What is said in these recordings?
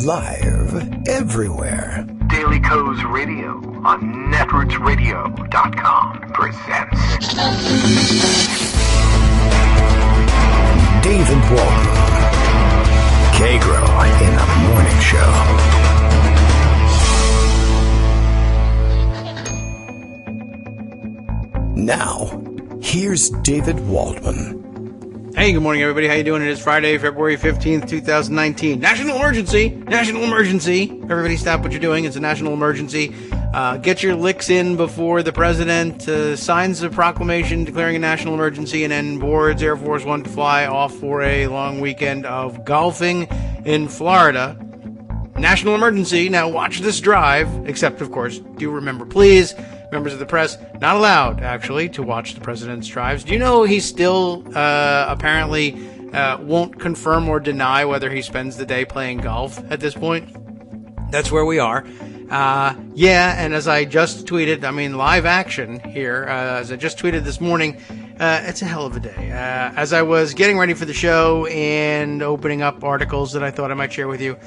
Live everywhere. Daily Co's Radio on netrootsradio.com presents David Waldman. Kagro in the Morning Show. Now, here's David Waldman. Hey, good morning, everybody. How you doing? It is Friday, February 15th, 2019. National emergency! National emergency! Everybody stop what you're doing. It's a national emergency. Get your licks in before the president signs a proclamation declaring a national emergency and then boards Air Force One to fly off for a long weekend of golfing in Florida. National emergency. Now watch this drive, except, of course, do remember, please, members of the press, not allowed, actually, to watch the president's drives. Do you know he still apparently won't confirm or deny whether he spends the day playing golf at this point? That's where we are. Yeah, and as I just tweeted, live action here, as I just tweeted this morning, it's a hell of a day. As I was getting ready for the show and opening up articles that I thought I might share with you,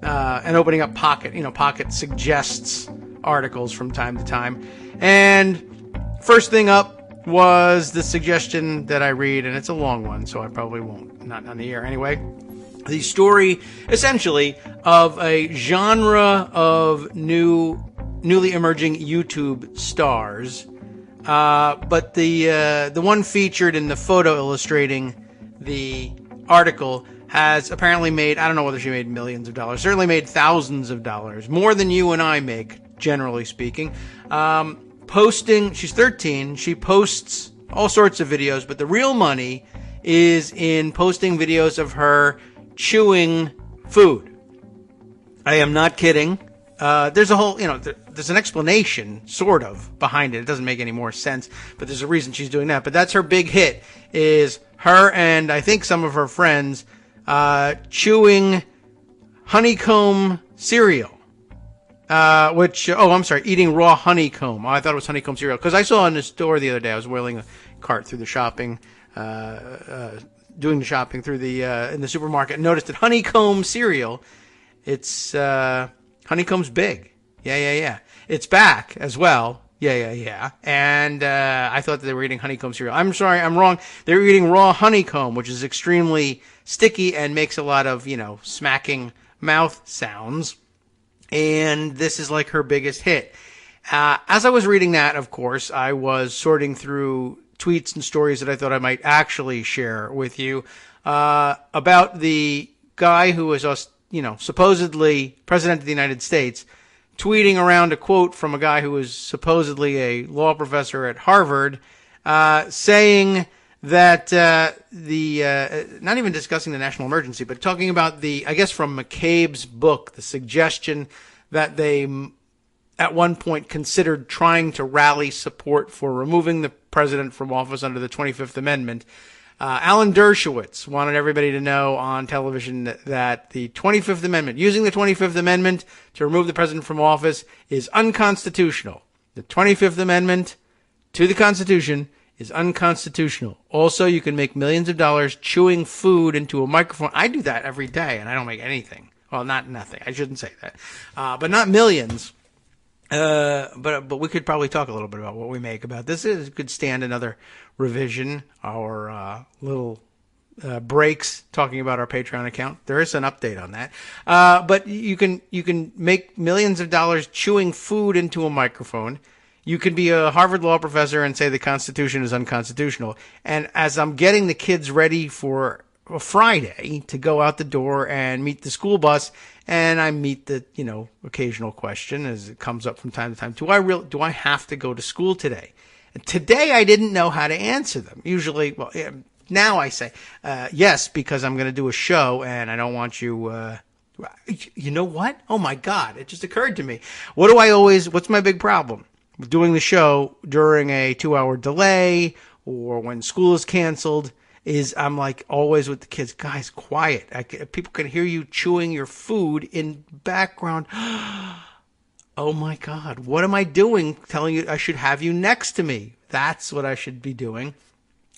and opening up Pocket, Pocket suggests articles from time to time. And first thing up was the suggestion that I read, and it's a long one, so I probably won't, not on the air anyway. The story, essentially, of a genre of newly emerging YouTube stars, but the one featured in the photo illustrating the article has apparently made, I don't know whether she made millions of dollars, certainly made thousands of dollars, more than you and I make, generally speaking. She's 13, she posts all sorts of videos, but the real money is in posting videos of her chewing food. I am not kidding. There's a whole, there's an explanation, sort of, behind it. It doesn't make any more sense, but there's a reason she's doing that. But that's her big hit, is her and I think some of her friends chewing honeycomb cereal. Eating raw honeycomb. I thought it was honeycomb cereal. Because I saw in the store the other day, I was wheeling a cart through the shopping, doing the shopping through in the supermarket, and noticed that honeycomb cereal, it's, honeycomb's big. Yeah. It's back as well. Yeah. And, I thought that they were eating honeycomb cereal. I'm sorry, I'm wrong. They're eating raw honeycomb, which is extremely sticky and makes a lot of, smacking mouth sounds. And this is like her biggest hit. As I was reading that, of course, I was sorting through tweets and stories that I thought I might actually share with you, about the guy who was, supposedly president of the United States, tweeting around a quote from a guy who was supposedly a law professor at Harvard, saying that not even discussing the national emergency, but talking about from McCabe's book, the suggestion that they at one point considered trying to rally support for removing the president from office under the 25th Amendment. Alan Dershowitz wanted everybody to know on television that the 25th Amendment, using the 25th Amendment to remove the president from office, is unconstitutional. The 25th Amendment to the Constitution is unconstitutional. Also, you can make millions of dollars chewing food into a microphone. I do that every day, and I don't make anything. Well, not nothing. I shouldn't say that. But not millions. But we could probably talk a little bit about what we make about this. It could stand another revision, our little breaks talking about our Patreon account. There is an update on that. But you can make millions of dollars chewing food into a microphone. You could be a Harvard law professor and say the Constitution is unconstitutional. And as I'm getting the kids ready for a Friday to go out the door and meet the school bus, and I meet the, occasional question as it comes up from time to time. Do I have to go to school today? And today I didn't know how to answer them. Usually, now I say, yes, because I'm going to do a show and I don't want you, you know what? Oh my God. It just occurred to me. What's my big problem? Doing the show during a 2-hour delay or when school is canceled is I'm like always with the kids, guys, quiet. People can hear you chewing your food in background. Oh my God, what am I doing telling you I should have you next to me? That's what I should be doing.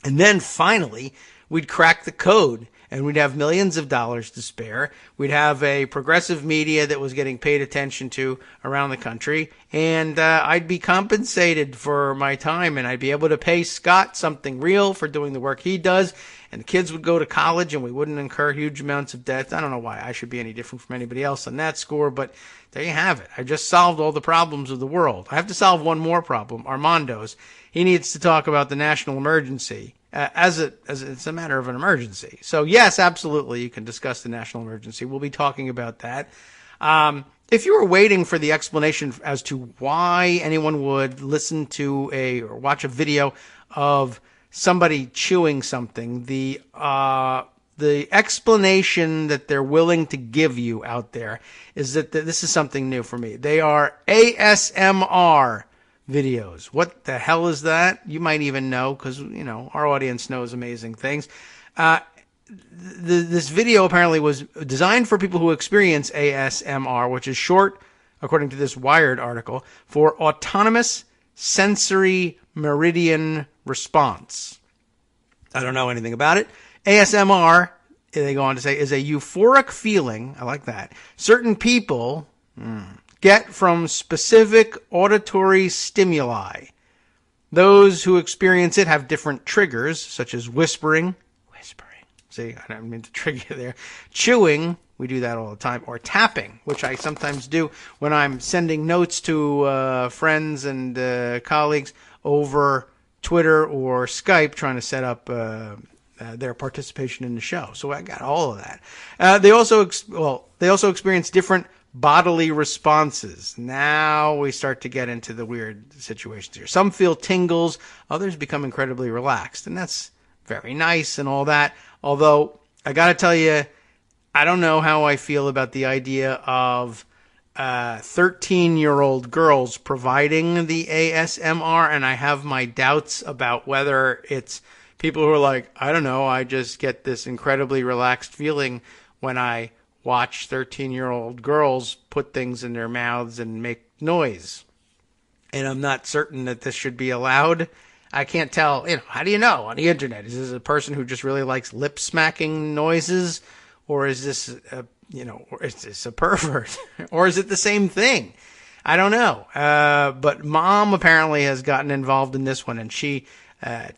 And then finally, we'd crack the code and we'd have millions of dollars to spare. We'd have a progressive media that was getting paid attention to around the country, and I'd be compensated for my time, and I'd be able to pay Scott something real for doing the work he does, and the kids would go to college, and we wouldn't incur huge amounts of debt. I don't know why I should be any different from anybody else on that score, but there you have it. I just solved all the problems of the world. I have to solve one more problem, Armando's. He needs to talk about the national emergency as it's a matter of an emergency. So yes, absolutely, you can discuss the national emergency. We'll be talking about that. If you were waiting for the explanation as to why anyone would listen to or watch a video of somebody chewing something, the explanation that they're willing to give you out there is that this is something new for me. They are ASMR videos. What the hell is that? You might even know, because, our audience knows amazing things. This video apparently was designed for people who experience ASMR, which is short, according to this Wired article, for autonomous sensory meridian response. I don't know anything about it. ASMR, they go on to say, is a euphoric feeling, I like that, certain people get from specific auditory stimuli. Those who experience it have different triggers, such as whispering. See, I don't mean to trigger you there. Chewing, we do that all the time, or tapping, which I sometimes do when I'm sending notes to friends and colleagues over Twitter or Skype, trying to set up their participation in the show. So I got all of that. They also experience different bodily responses. Now we start to get into the weird situations here. Some feel tingles, others become incredibly relaxed, and that's very nice and all that. Although, I gotta tell you, I don't know how I feel about the idea of 13-year-old girls providing the ASMR, and I have my doubts about whether it's people who are like, I don't know, I just get this incredibly relaxed feeling when I watch 13-year-old girls put things in their mouths and make noise. And I'm not certain that this should be allowed. I can't tell, how do you know on the internet? Is this a person who just really likes lip smacking noises? Or is this, or is this a pervert? Or is it the same thing? I don't know. But Mom apparently has gotten involved in this one, and she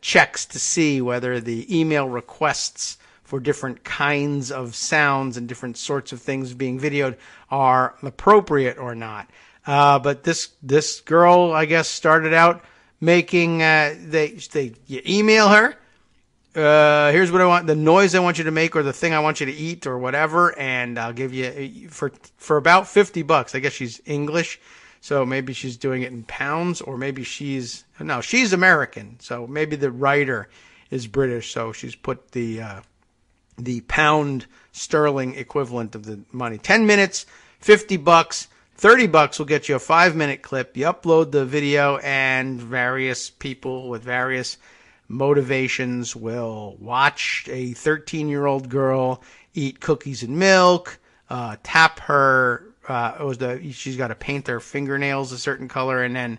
checks to see whether the email requests for different kinds of sounds and different sorts of things being videoed are appropriate or not. But this girl, I guess, started out making, you email her, here's what I want, the noise I want you to make, or the thing I want you to eat, or whatever, and I'll give you, for about $50, I guess she's English, so maybe she's doing it in pounds, or maybe she's American, so maybe the writer is British, so she's put the pound sterling equivalent of the money. 10 minutes, $50, $30 will get you a 5-minute clip. You upload the video, and various people with various motivations will watch a 13-year-old girl eat cookies and milk, tap her. She's got to paint her fingernails a certain color, and then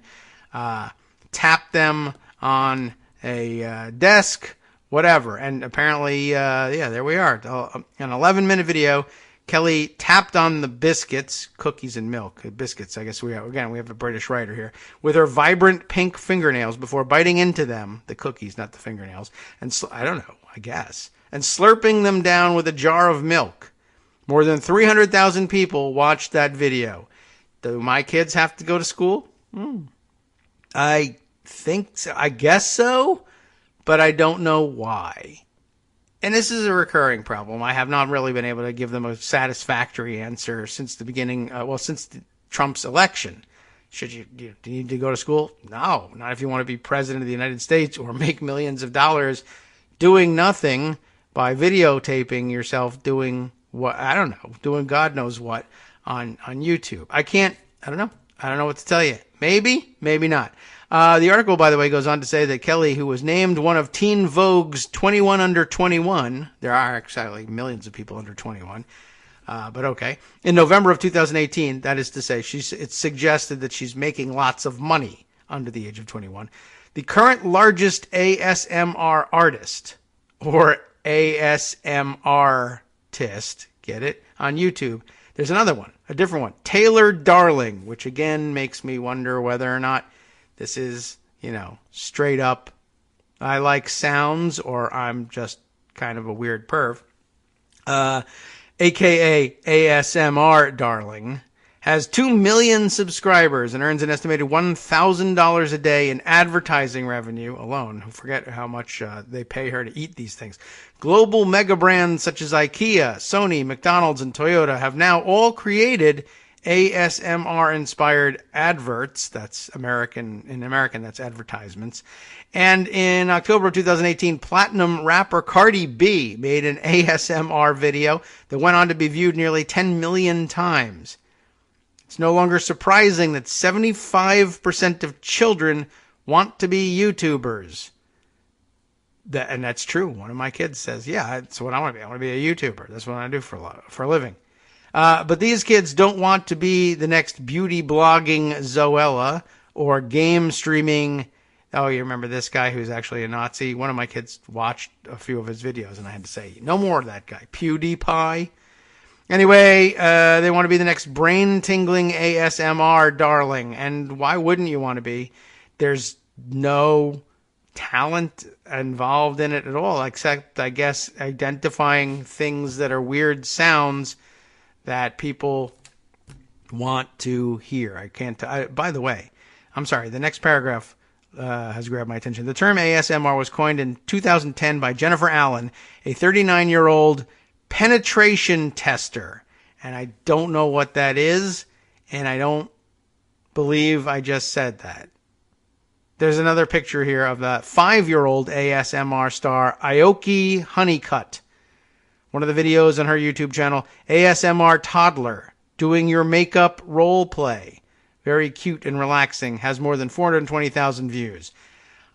tap them on a desk, whatever. And apparently, there we are. An 11-minute video. Kelly tapped on the biscuits, cookies and milk, biscuits, I guess we have a British writer here, with her vibrant pink fingernails before biting into them, the cookies, not the fingernails, and I don't know, I guess, and slurping them down with a jar of milk. More than 300,000 people watched that video. Do my kids have to go to school? I think so. I guess so, but I don't know why. And this is a recurring problem. I have not really been able to give them a satisfactory answer since the beginning, since Trump's election. Do you need to go to school? No, not if you want to be president of the United States or make millions of dollars doing nothing by videotaping yourself doing doing God knows what on YouTube. I don't know. I don't know what to tell you. Maybe, maybe not. The article, by the way, goes on to say that Kelly, who was named one of Teen Vogue's 21 under 21, there are actually millions of people under 21, but okay, in November of 2018, that is to say, it's suggested that she's making lots of money under the age of 21. The current largest ASMR artist, or ASMRtist, get it, on YouTube. There's another one, a different one, Taylor Darling, which again makes me wonder whether or not this is, straight up, I like sounds, or I'm just kind of a weird perv. AKA ASMR Darling, has 2 million subscribers and earns an estimated $1,000 a day in advertising revenue alone. Forget how much they pay her to eat these things. Global mega brands such as IKEA, Sony, McDonald's, and Toyota have now all created ASMR-inspired adverts. That's American. In American, that's advertisements. And in October of 2018, platinum rapper Cardi B made an ASMR video that went on to be viewed nearly 10 million times. It's no longer surprising that 75% of children want to be YouTubers. And that's true. One of my kids says, yeah, that's what I want to be. I want to be a YouTuber. That's what I do for a living. But these kids don't want to be the next beauty blogging Zoella or game streaming. Oh, you remember this guy who's actually a Nazi? One of my kids watched a few of his videos, and I had to say, no more of that guy. PewDiePie. Anyway, they want to be the next brain-tingling ASMR darling. And why wouldn't you want to be? There's no talent involved in it at all, except, I guess, identifying things that are weird sounds that people want to hear. By the way, I'm sorry, the next paragraph has grabbed my attention. The term ASMR was coined in 2010 by Jennifer Allen, a 39-year-old penetration tester. And I don't know what that is, and I don't believe I just said that. There's another picture here of the 5-year-old ASMR star Aoki Honeycutt. One of the videos on her YouTube channel, ASMR Toddler, doing your makeup role play. Very cute and relaxing. Has more than 420,000 views.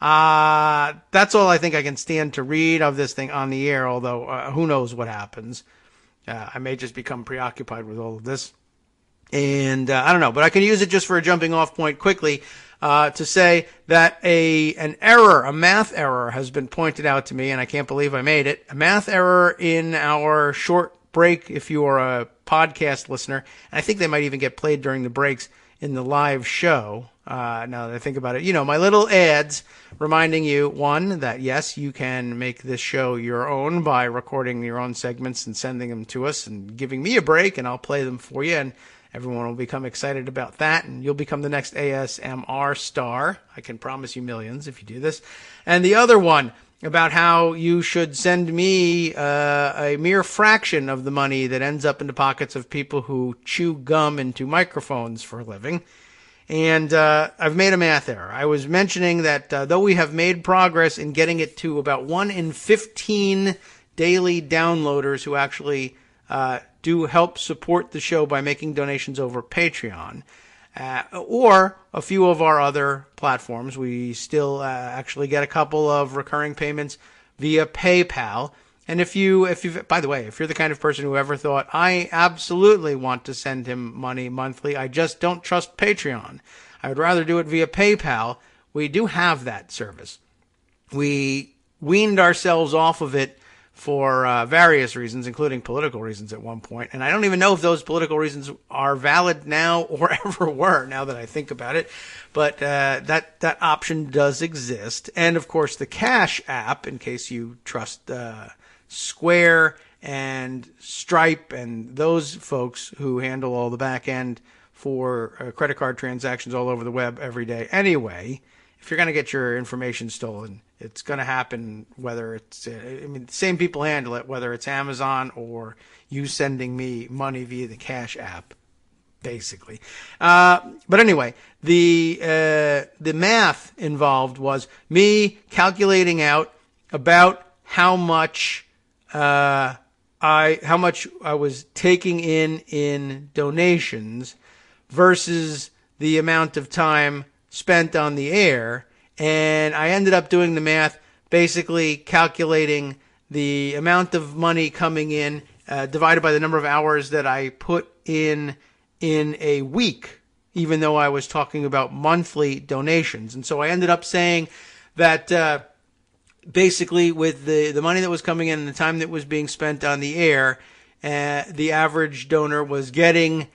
That's all I think I can stand to read of this thing on the air, although who knows what happens. I may just become preoccupied with all of this. And I don't know, but I can use it just for a jumping off point quickly to say that a math error has been pointed out to me, and I can't believe I made it. A math error in our short break, if you are a podcast listener. And I think they might even get played during the breaks in the live show. Now that I think about it, my little ads reminding you, one, that yes, you can make this show your own by recording your own segments and sending them to us and giving me a break, and I'll play them for you, and everyone will become excited about that, and you'll become the next ASMR star. I can promise you millions if you do this. And the other one about how you should send me a mere fraction of the money that ends up in the pockets of people who chew gum into microphones for a living. And I've made a math error. I was mentioning that though we have made progress in getting it to about 1 in 15 daily downloaders who actually do help support the show by making donations over Patreon, or a few of our other platforms, we still actually get a couple of recurring payments via PayPal. And by the way, if you're the kind of person who ever thought, I absolutely want to send him money monthly, I just don't trust Patreon, I would rather do it via PayPal, we do have that service. We weaned ourselves off of it for various reasons, including political reasons at one point. And I don't even know if those political reasons are valid now or ever were, now that I think about it. But that option does exist. And, of course, the Cash app, in case you trust Square and Stripe and those folks who handle all the back end for credit card transactions all over the web every day. Anyway, if you're going to get your information stolen, it's going to happen whether it's, the same people handle it, whether it's Amazon or you sending me money via the Cash app, basically. But anyway, the math involved was me calculating out about how much I was taking in donations versus the amount of time spent on the air, and I ended up doing the math, basically calculating the amount of money coming in divided by the number of hours that I put in a week, even though I was talking about monthly donations. And so I ended up saying that basically, with the money that was coming in and the time that was being spent on the air, the average donor was getting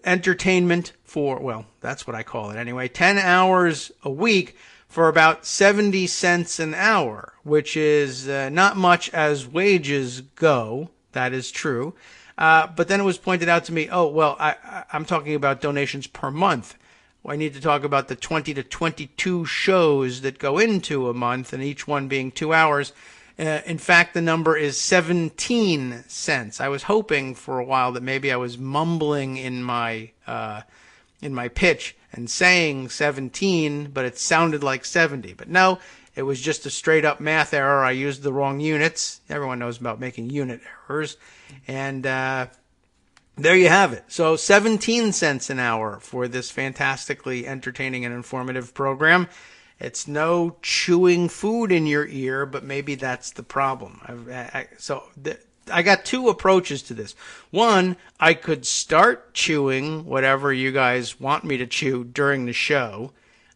entertainment for, well, that's what I call it anyway, 10 hours a week for about 70 cents an hour, which is not much as wages go. That is true. But then it was pointed out to me, oh, well, I'm talking about donations per month. I need to talk about the 20 to 22 shows that go into a month, and each one being 2 hours. In fact, the number is 17 cents. I was hoping for a while that maybe I was mumbling in my pitch and saying 17, but it sounded like 70. But no, it was just a straight up math error. I used the wrong units. Everyone knows about making unit errors. And there you have it. So 17 cents an hour for this fantastically entertaining and informative program. It's no chewing food in your ear, but maybe that's the problem. I got two approaches to this. One, I could start chewing whatever you guys want me to chew during the show.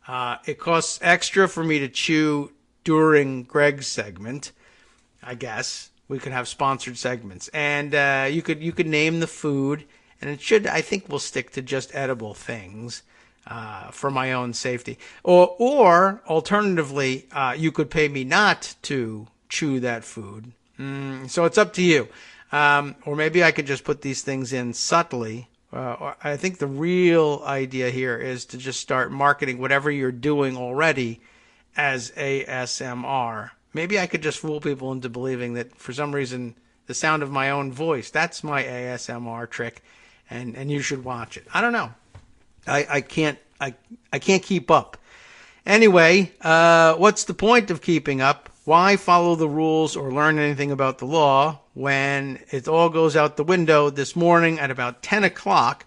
It costs extra for me to chew during Greg's segment, I guess. We could have sponsored segments, and you could name the food, and I think we'll stick to just edible things for my own safety. Or alternatively, you could pay me not to chew that food. So it's up to you. Or maybe I could just put these things in subtly. I think the real idea here is to just start marketing whatever you're doing already as ASMR. Maybe I could just fool people into believing that for some reason the sound of my own voice, that's my ASMR trick, and you should watch it. I don't know. I can't keep up. Anyway, what's the point of keeping up? Why follow the rules or learn anything about the law when it all goes out the window this morning at about 10 o'clock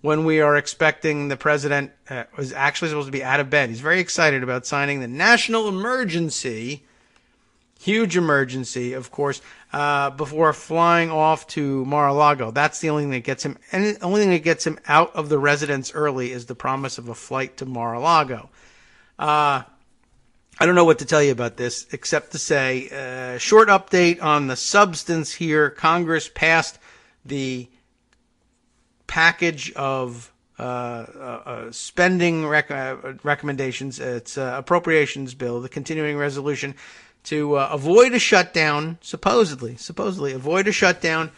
when we are expecting the president was actually supposed to be out of bed. He's very excited about signing the national emergency. Huge emergency, of course, before flying off to Mar-a-Lago. That's the only thing that gets him, and the only thing that gets him out of the residence early is the promise of a flight to Mar-a-Lago. I don't know what to tell you about this, except to say, short update on the substance here. Congress passed the package of spending recommendations. It's appropriations bill, the continuing resolution, to avoid a shutdown, supposedly avoid a shutdown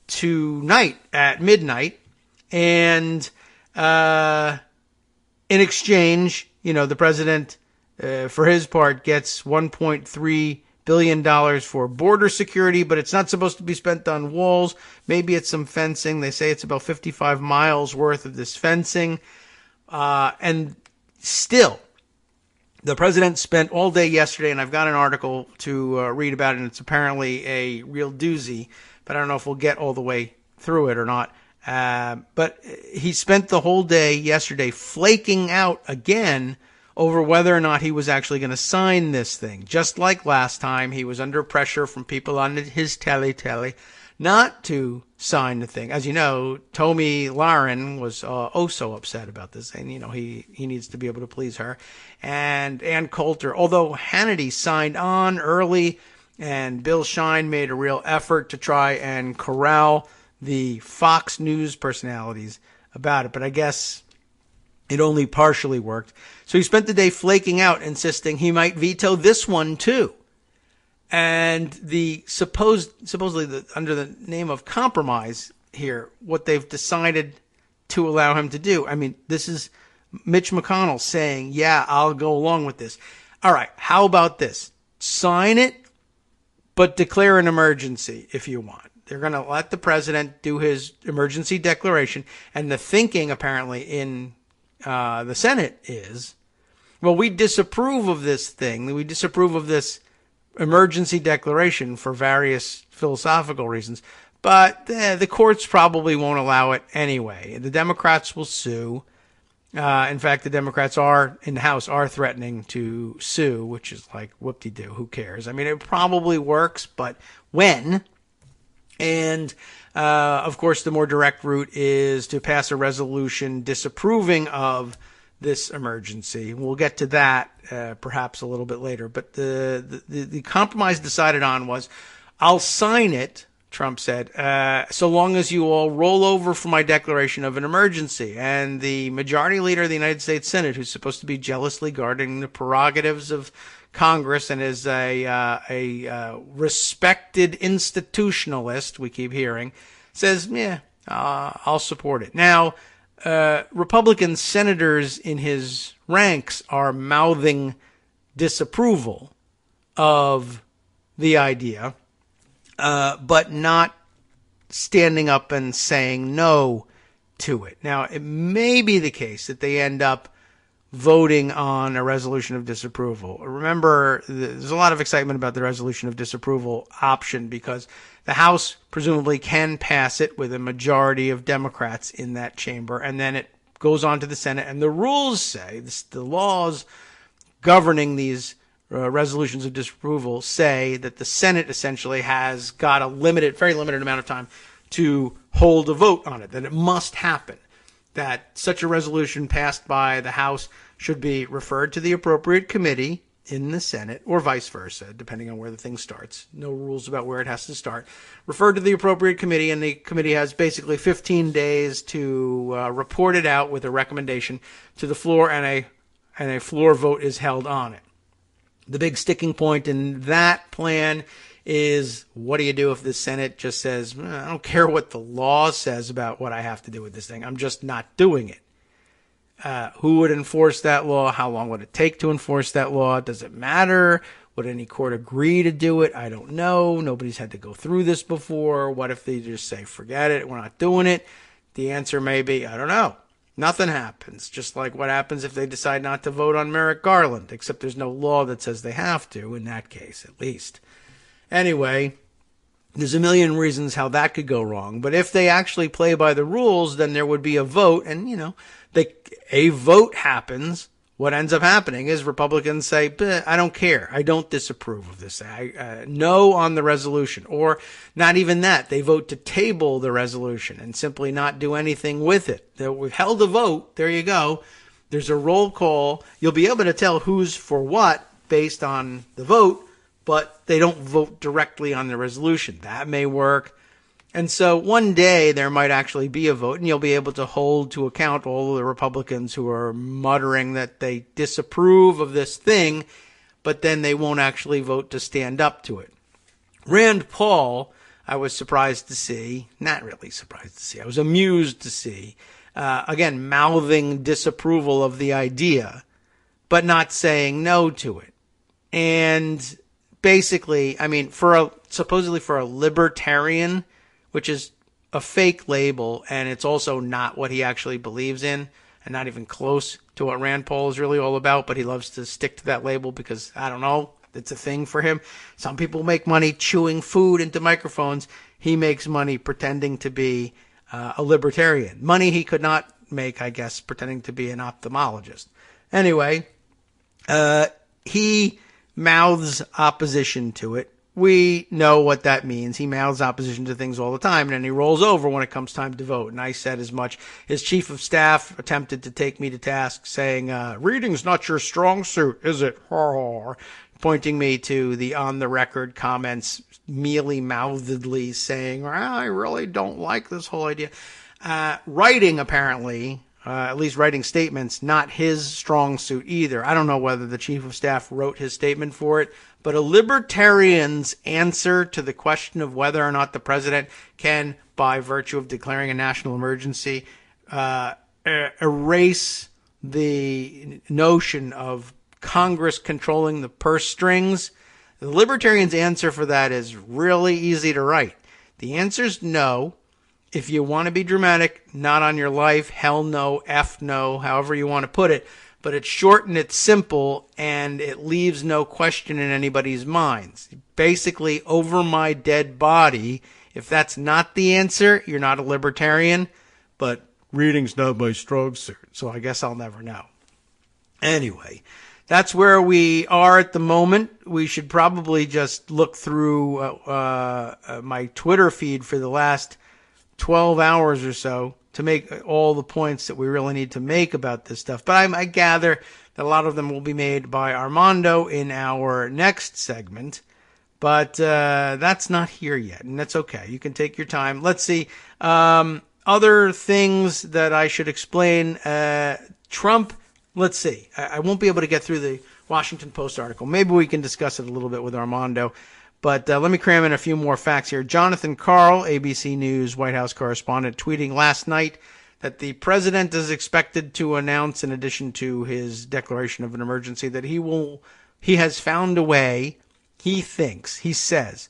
tonight at midnight. And in exchange, the president, for his part, gets $1.3 billion for border security, but it's not supposed to be spent on walls. Maybe it's some fencing. They say it's about 55 miles worth of this fencing. And still, the president spent all day yesterday, and I've got an article to read about it, and it's apparently a real doozy, but I don't know if we'll get all the way through it or not. But he spent the whole day yesterday flaking out again over whether or not he was actually going to sign this thing. Just like last time, he was under pressure from people on his telly not to sign the thing. As you know, Tomi Lahren was so upset about this, and he needs to be able to please her. And Ann Coulter, although Hannity signed on early, and Bill Shine made a real effort to try and corral the Fox News personalities about it, but I guess it only partially worked. So he spent the day flaking out, insisting he might veto this one too. And the supposedly under the name of compromise here, what they've decided to allow him to do. I mean, this is Mitch McConnell saying, yeah, I'll go along with this. All right, how about this? Sign it, but declare an emergency if you want. They're going to let the president do his emergency declaration. And the thinking, apparently, in the Senate is, well, we disapprove of this thing. We disapprove of this emergency declaration for various philosophical reasons. But the courts probably won't allow it anyway. The Democrats will sue. In fact, the Democrats in the House are threatening to sue, which is like, whoop-de-doo, who cares? I mean, it probably works, but when? And, of course, the more direct route is to pass a resolution disapproving of this emergency. We'll get to that perhaps a little bit later. But the compromise decided on was, I'll sign it, Trump said, so long as you all roll over for my declaration of an emergency. And the majority leader of the United States Senate, who's supposed to be jealously guarding the prerogatives of Congress and is a respected institutionalist, we keep hearing, says, yeah, I'll support it. Now, Republican senators in his ranks are mouthing disapproval of the idea, but not standing up and saying no to it. Now, it may be the case that they end up voting on a resolution of disapproval. Remember, there's a lot of excitement about the resolution of disapproval option because the House presumably can pass it with a majority of Democrats in that chamber, and then it goes on to the Senate. And the rules say, the laws governing these resolutions of disapproval say that the Senate essentially has got a very limited amount of time to hold a vote on it, that it must happen, that such a resolution passed by the House should be referred to the appropriate committee in the Senate, or vice versa, depending on where the thing starts. No rules about where it has to start. Referred to the appropriate committee, and the committee has basically 15 days to report it out with a recommendation to the floor, and a floor vote is held on it. The big sticking point in that plan is, what do you do if the Senate just says, I don't care what the law says about what I have to do with this thing, I'm just not doing it? Who would enforce that law? How long would it take to enforce that law? Does it matter? Would any court agree to do it? I don't know. Nobody's had to go through this before. What if they just say, forget it, we're not doing it? The answer may be, I don't know. Nothing happens. Just like what happens if they decide not to vote on Merrick Garland, except there's no law that says they have to, in that case, at least. Anyway, there's a million reasons how that could go wrong. But if they actually play by the rules, then there would be a vote. And, a vote happens. What ends up happening is Republicans say, I don't care. I don't disapprove of this. No on the resolution. Or not even that. They vote to table the resolution and simply not do anything with it. We've held a vote. There you go. There's a roll call. You'll be able to tell who's for what based on the vote, but they don't vote directly on the resolution. That may work. And so one day there might actually be a vote, and you'll be able to hold to account all of the Republicans who are muttering that they disapprove of this thing, but then they won't actually vote to stand up to it. Rand Paul, I was surprised to see, not really surprised to see, I was amused to see, again, mouthing disapproval of the idea, but not saying no to it. And basically, supposedly for a libertarian, which is a fake label, and it's also not what he actually believes in, and not even close to what Rand Paul is really all about, but he loves to stick to that label because, I don't know, it's a thing for him. Some people make money chewing food into microphones. He makes money pretending to be a libertarian. Money he could not make, I guess, pretending to be an ophthalmologist. Anyway, he mouths opposition to it. We know what that means. He mouths opposition to things all the time, and then he rolls over when it comes time to vote. And I said as much. His chief of staff attempted to take me to task, saying, reading's not your strong suit, is it? Pointing me to the on-the-record comments, mealy-mouthedly saying, I really don't like this whole idea. Writing, apparently, at least writing statements, not his strong suit either. I don't know whether the chief of staff wrote his statement for it, but a libertarian's answer to the question of whether or not the president can, by virtue of declaring a national emergency, erase the notion of Congress controlling the purse strings, the libertarian's answer for that is really easy to write. The answer is no. If you want to be dramatic, not on your life, hell no, F no, however you want to put it. But it's short and it's simple, and it leaves no question in anybody's minds. Basically, over my dead body, if that's not the answer, you're not a libertarian, but reading's not my strong suit, so I guess I'll never know. Anyway, that's where we are at the moment. We should probably just look through my Twitter feed for the last 12 hours or so to make all the points that we really need to make about this stuff. But I gather that a lot of them will be made by Armando in our next segment. But that's not here yet, and that's okay. You can take your time. Let's see. Other things that I should explain. Trump, let's see. I won't be able to get through the Washington Post article. Maybe we can discuss it a little bit with Armando. But let me cram in a few more facts here. Jonathan Karl, ABC News White House correspondent, tweeting last night that the president is expected to announce, in addition to his declaration of an emergency, that he has found a way, he says,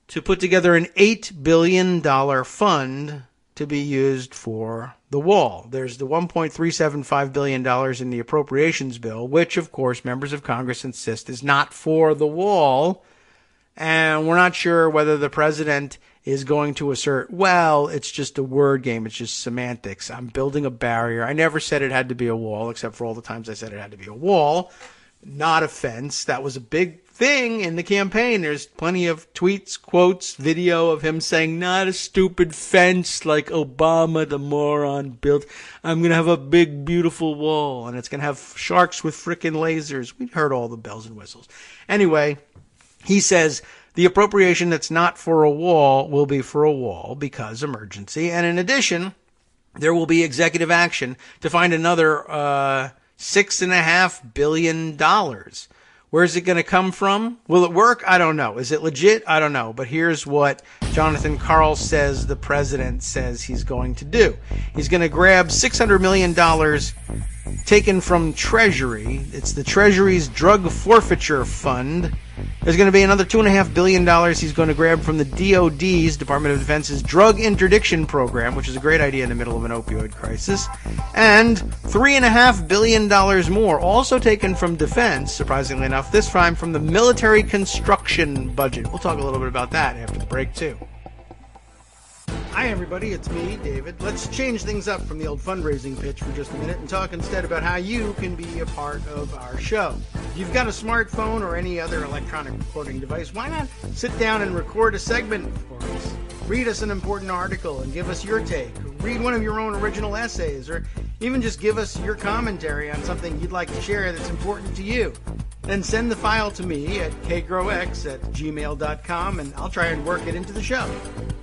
to put together an $8 billion fund to be used for the wall. There's the $1.375 billion in the appropriations bill, which, of course, members of Congress insist is not for the wall. And we're not sure whether the president is going to assert, well, it's just a word game. It's just semantics. I'm building a barrier. I never said it had to be a wall, except for all the times I said it had to be a wall. Not a fence. That was a big thing in the campaign. There's plenty of tweets, quotes, video of him saying, not a stupid fence like Obama, the moron, built. I'm going to have a big, beautiful wall, and it's going to have sharks with frickin' lasers. We heard all the bells and whistles. Anyway, he says the appropriation that's not for a wall will be for a wall because emergency. And in addition, there will be executive action to find another $6.5 billion. Where's it going to come from? Will it work? I don't know. Is it legit? I don't know. But here's what Jonathan Karl says the president says he's going to do. He's going to grab $600 million taken from Treasury. It's the Treasury's drug forfeiture fund. There's going to be another $2.5 billion he's going to grab from the DOD's, Department of Defense's drug interdiction program, which is a great idea in the middle of an opioid crisis. And $3.5 billion more, also taken from defense, surprisingly enough, this time from the military construction budget. We'll talk a little bit about that after the break, too. Hi, everybody. It's me, David. Let's change things up from the old fundraising pitch for just a minute and talk instead about how you can be a part of our show. If you've got a smartphone or any other electronic recording device, why not sit down and record a segment for us? Read us an important article and give us your take. Read one of your own original essays, or even just give us your commentary on something you'd like to share that's important to you. Then send the file to me at kagrox@gmail.com, and I'll try and work it into the show.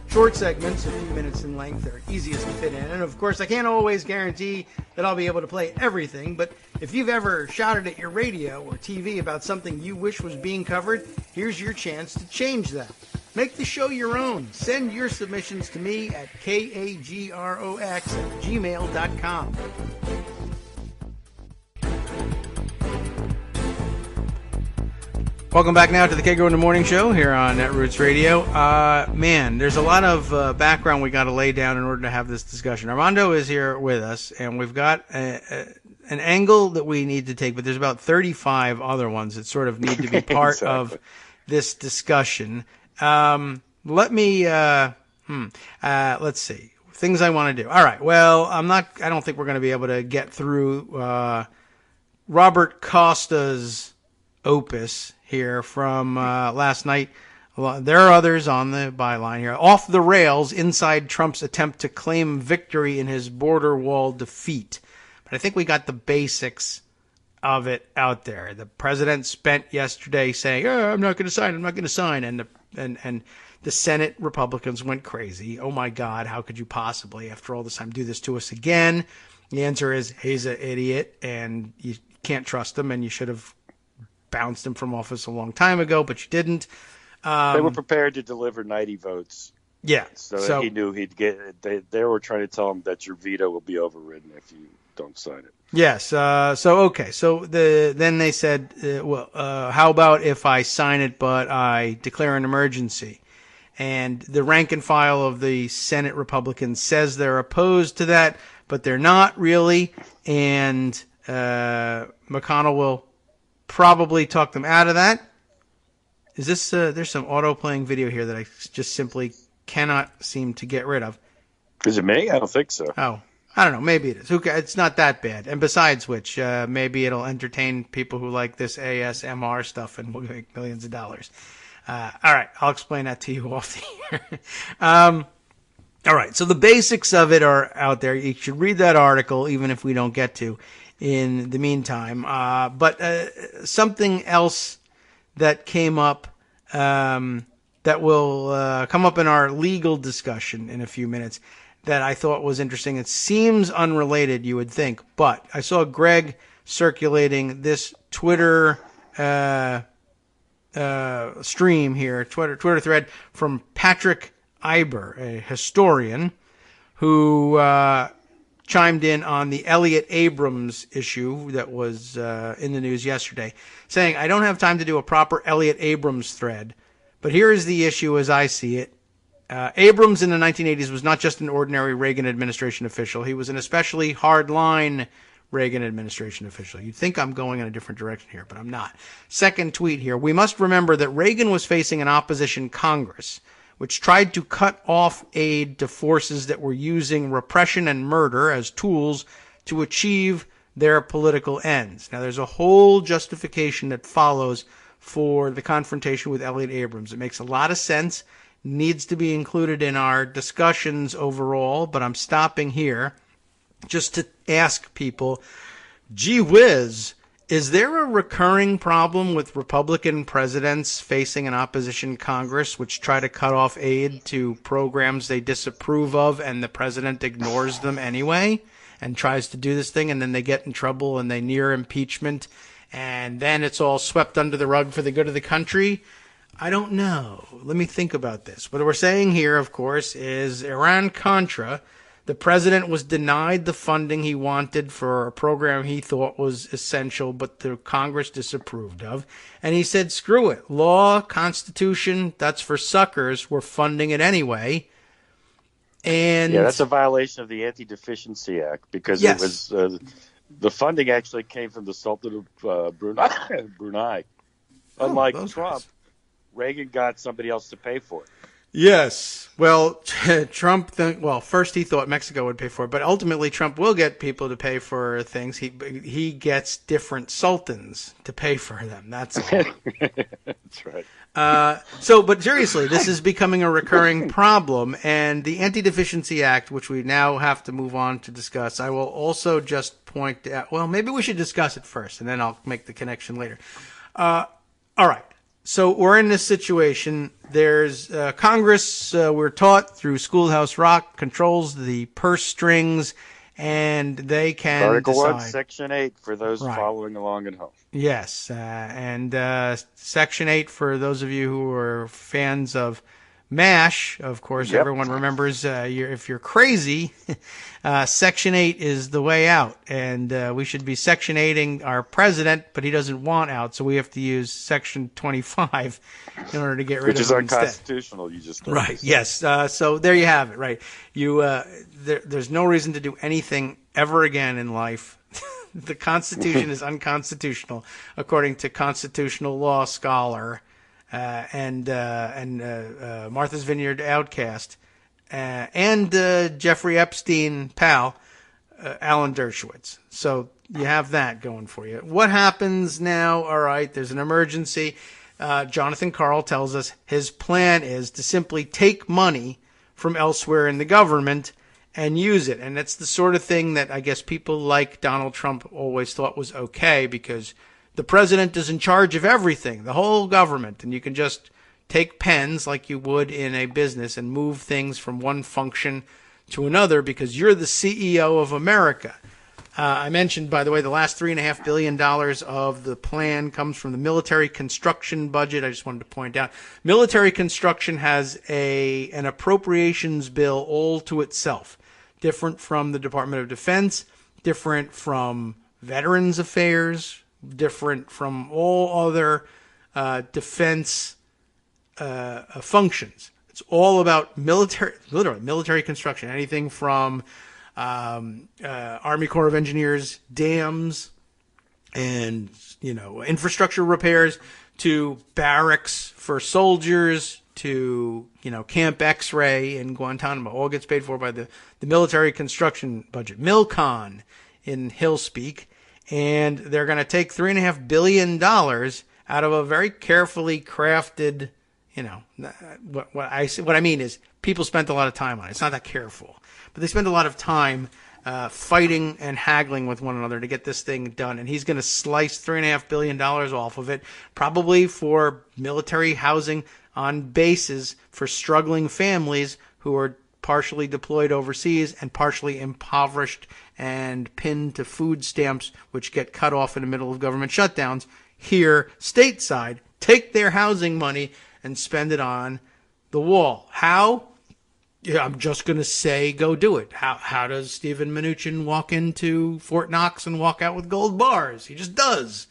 Short segments, a few minutes in length, are easiest to fit in. And of course, I can't always guarantee that I'll be able to play everything, but if you've ever shouted at your radio or TV about something you wish was being covered, here's your chance to change that. Make the show your own. Send your submissions to me at kagrox@gmail.com. Welcome back now to the Kagro in the Morning Show here on Netroots Radio. Man, there's a lot of background we got to lay down in order to have this discussion. Armando is here with us, and we've got an angle that we need to take, but there's about 35 other ones that sort of need to be part exactly. of this discussion. Let's see. Things I want to do. All right. Well, I don't think we're going to be able to get through Robert Costa's opus here from last night. There are others on the byline here. Off the rails inside Trump's attempt to claim victory in his border wall defeat. But I think we got the basics of it out there. The president spent yesterday saying, I'm not going to sign. And the Senate Republicans went crazy. Oh, my God, how could you possibly, after all this time, do this to us again? The answer is he's an idiot, and you can't trust him, and you should have bounced him from office a long time ago, but you didn't. They were prepared to deliver 90 votes. Yeah. So he knew he'd get – they were trying to tell him that your veto will be overridden if you don't sign it. Yes. Okay. So then they said, how about if I sign it but I declare an emergency? And the rank and file of the Senate Republicans says they're opposed to that, but they're not really. And McConnell will probably talk them out of that. Is this there's some auto-playing video here that I just simply cannot seem to get rid of. Is it me? I don't think so. Oh, I don't know. Maybe it is. It's not that bad. And besides which, maybe it'll entertain people who like this ASMR stuff and will make millions of dollars. All right. I'll explain that to you off the air. All right, so the basics of it are out there. You should read that article, even if we don't get to in the meantime. But something else that came up that will come up in our legal discussion in a few minutes that I thought was interesting. It seems unrelated, you would think, but I saw Greg circulating this Twitter stream here, Twitter thread from Patrick Iber, a historian who chimed in on the Elliott Abrams issue that was in the news yesterday, saying, I don't have time to do a proper Elliott Abrams thread, but here is the issue as I see it. Abrams in the 1980s was not just an ordinary Reagan administration official. He was an especially hardline Reagan administration official. You'd think I'm going in a different direction here, but I'm not. Second tweet here. We must remember that Reagan was facing an opposition Congress, which tried to cut off aid to forces that were using repression and murder as tools to achieve their political ends. Now, there's a whole justification that follows for the confrontation with Elliott Abrams. It makes a lot of sense, needs to be included in our discussions overall, but I'm stopping here just to ask people, gee whiz, is there a recurring problem with Republican presidents facing an opposition Congress which try to cut off aid to programs they disapprove of and the president ignores them anyway and tries to do this thing and then they get in trouble and they near impeachment and then it's all swept under the rug for the good of the country? I don't know. Let me think about this. What we're saying here, of course, is Iran-Contra. The president was denied the funding he wanted for a program he thought was essential, but the Congress disapproved of. And he said, screw it. Law, Constitution, that's for suckers. We're funding it anyway. And yeah, that's a violation of the Anti-Deficiency Act because yes. It was the funding actually came from the Sultan of Brunei. Unlike Trump, Reagan got somebody else to pay for it. Yes. Well, Trump, first he thought Mexico would pay for it, but ultimately Trump will get people to pay for things. He gets different sultans to pay for them. That's all. That's right. But seriously, this is becoming a recurring problem, and the Anti-Deficiency Act, which we now have to move on to discuss, I will also just point out, well, maybe we should discuss it first, and then I'll make the connection later. All right. So we're in this situation. There's Congress, we're taught through Schoolhouse Rock, controls the purse strings, and they can Article decide. 1, Section 8 for those following along at home. Yes, and Section 8 for those of you who are fans of MASH, of course, Yep. Everyone remembers if you're crazy, Section 8 is the way out. And we should be Section 8ing our president, but he doesn't want out, so we have to use Section 25 in order to get rid Which of is him unconstitutional, you just instead. Right, yes. So there you have it, right. There's no reason to do anything ever again in life. The Constitution is unconstitutional, according to constitutional law scholar and Martha's Vineyard outcast, and Jeffrey Epstein pal, Alan Dershowitz. So you have that going for you. What happens now? All right, there's an emergency. Jonathan Karl tells us his plan is to simply take money from elsewhere in the government and use it. And that's the sort of thing that I guess people like Donald Trump always thought was okay because the president is in charge of everything, the whole government, and you can just take pens like you would in a business and move things from one function to another because you're the CEO of America. I mentioned, by the way, the last $3.5 billion of the plan comes from the military construction budget. I just wanted to point out, military construction has an appropriations bill all to itself, different from the Department of Defense, different from Veterans Affairs, different from all other defense functions. It's all about military construction, anything from Army Corps of Engineers, dams, and infrastructure repairs, to barracks for soldiers, to Camp X-Ray in Guantanamo. All gets paid for by the military construction budget, MilCon in Hill speak, and they're going to take $3.5 billion out of a very carefully crafted what I mean is people spent a lot of time on it. It's not that careful, but they spent a lot of time fighting and haggling with one another to get this thing done. And he's going to slice $3.5 billion off of it, probably for military housing on bases for struggling families who are partially deployed overseas and partially impoverished and pinned to food stamps, which get cut off in the middle of government shutdowns. Here, stateside, take their housing money and spend it on the wall. How? Yeah, I'm just going to say go do it. How does Stephen Mnuchin walk into Fort Knox and walk out with gold bars? He just does.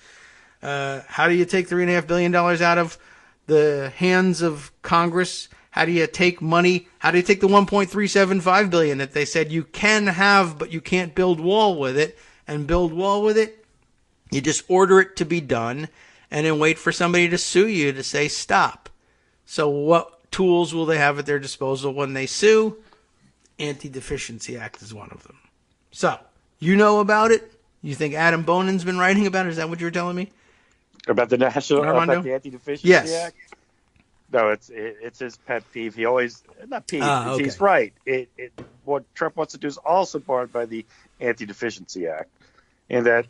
How do you take $3.5 billion out of the hands of Congress? How do you take money? How do you take the $1.375 billion that they said you can have, but you can't build wall with it, and build wall with it? You just order it to be done and then wait for somebody to sue you to say stop. So what tools will they have at their disposal when they sue? Anti-Deficiency Act is one of them. So, you know about it? You think Adam Bonin's been writing about it? Is that what you were telling me? About the about the Anti-Deficiency Act? No, it's his pet peeve. He always not peeve. Okay. He's right. What Trump wants to do is also barred by the Anti-Deficiency Act, in that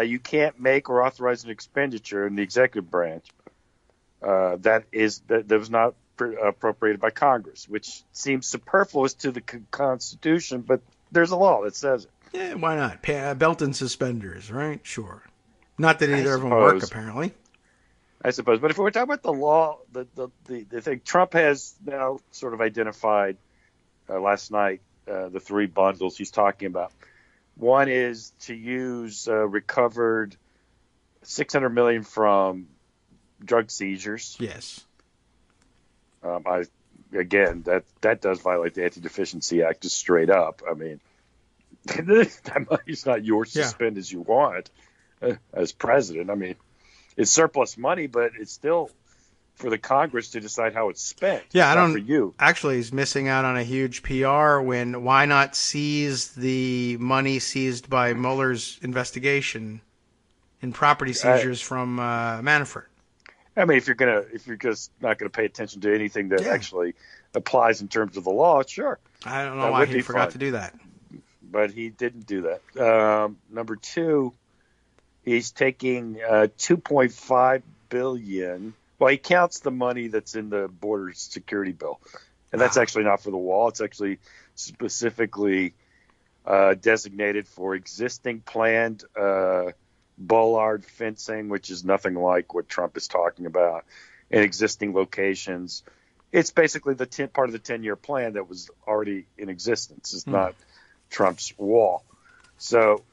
you can't make or authorize an expenditure in the executive branch that was not appropriated by Congress, which seems superfluous to the Constitution, but there's a law that says it. Yeah, why not? Belt and suspenders, right? Sure. Not that either of them work, apparently. I suppose. But if we're talking about the law, the thing, Trump has now sort of identified last night the three bundles he's talking about. One is to use recovered $600 million from drug seizures. Yes. That does violate the Anti-Deficiency Act just straight up. I mean, that money's not yours to spend as you want as president. I mean, it's surplus money, but it's still for the Congress to decide how it's spent. Yeah, for you. Actually, he's missing out on a huge PR win. Why not seize the money seized by Mueller's investigation in property seizures from Manafort? I mean, if you're just not gonna pay attention to anything that actually applies in terms of the law, sure. I don't know why he forgot to do that. But he didn't do that. Number two, he's taking $2.5 billion. Well, he counts the money that's in the border security bill, and that's actually not for the wall. It's actually specifically designated for existing planned bollard fencing, which is nothing like what Trump is talking about, in existing locations. It's basically part of the 10-year plan that was already in existence. It's not Trump's wall. So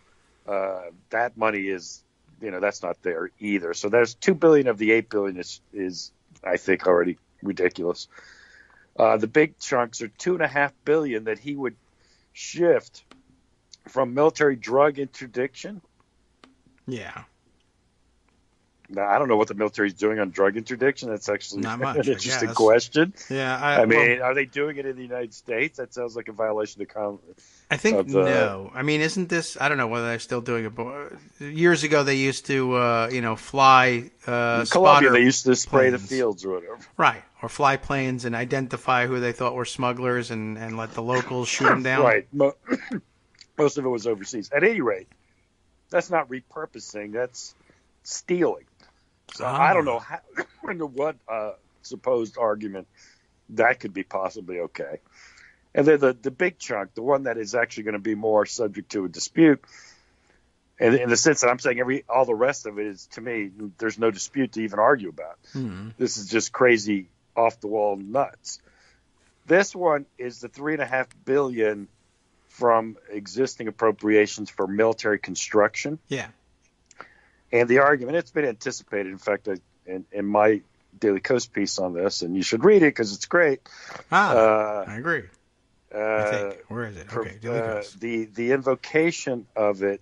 that money is, that's not there either. So there's $2 billion of the $8 billion is I think already ridiculous. The big chunks are $2.5 billion that he would shift from military drug interdiction. Yeah. Now, I don't know what the military is doing on drug interdiction. That's actually not much, an interesting question. Yeah, I mean, are they doing it in the United States? That sounds like a violation of I think no. I mean, isn't this? I don't know whether they're still doing it. But years ago, they used to, fly in Colombia. They used to spray planes. the fields or whatever. Right, or fly planes and identify who they thought were smugglers and let the locals shoot them down. Right. Most of it was overseas. At any rate, that's not repurposing. That's stealing. So I don't know under what supposed argument that could be possibly okay. And then the big chunk, the one that is actually going to be more subject to a dispute, and in the sense that I'm saying all the rest of it is, to me, there's no dispute to even argue about. Mm-hmm. This is just crazy, off the wall nuts. This one is the $3.5 billion from existing appropriations for military construction. Yeah. And the argument, it's been anticipated. In fact, in my Daily Coast piece on this, and you should read it because it's great. I agree. I think. Where is it? Okay, Daily Coast. The invocation of it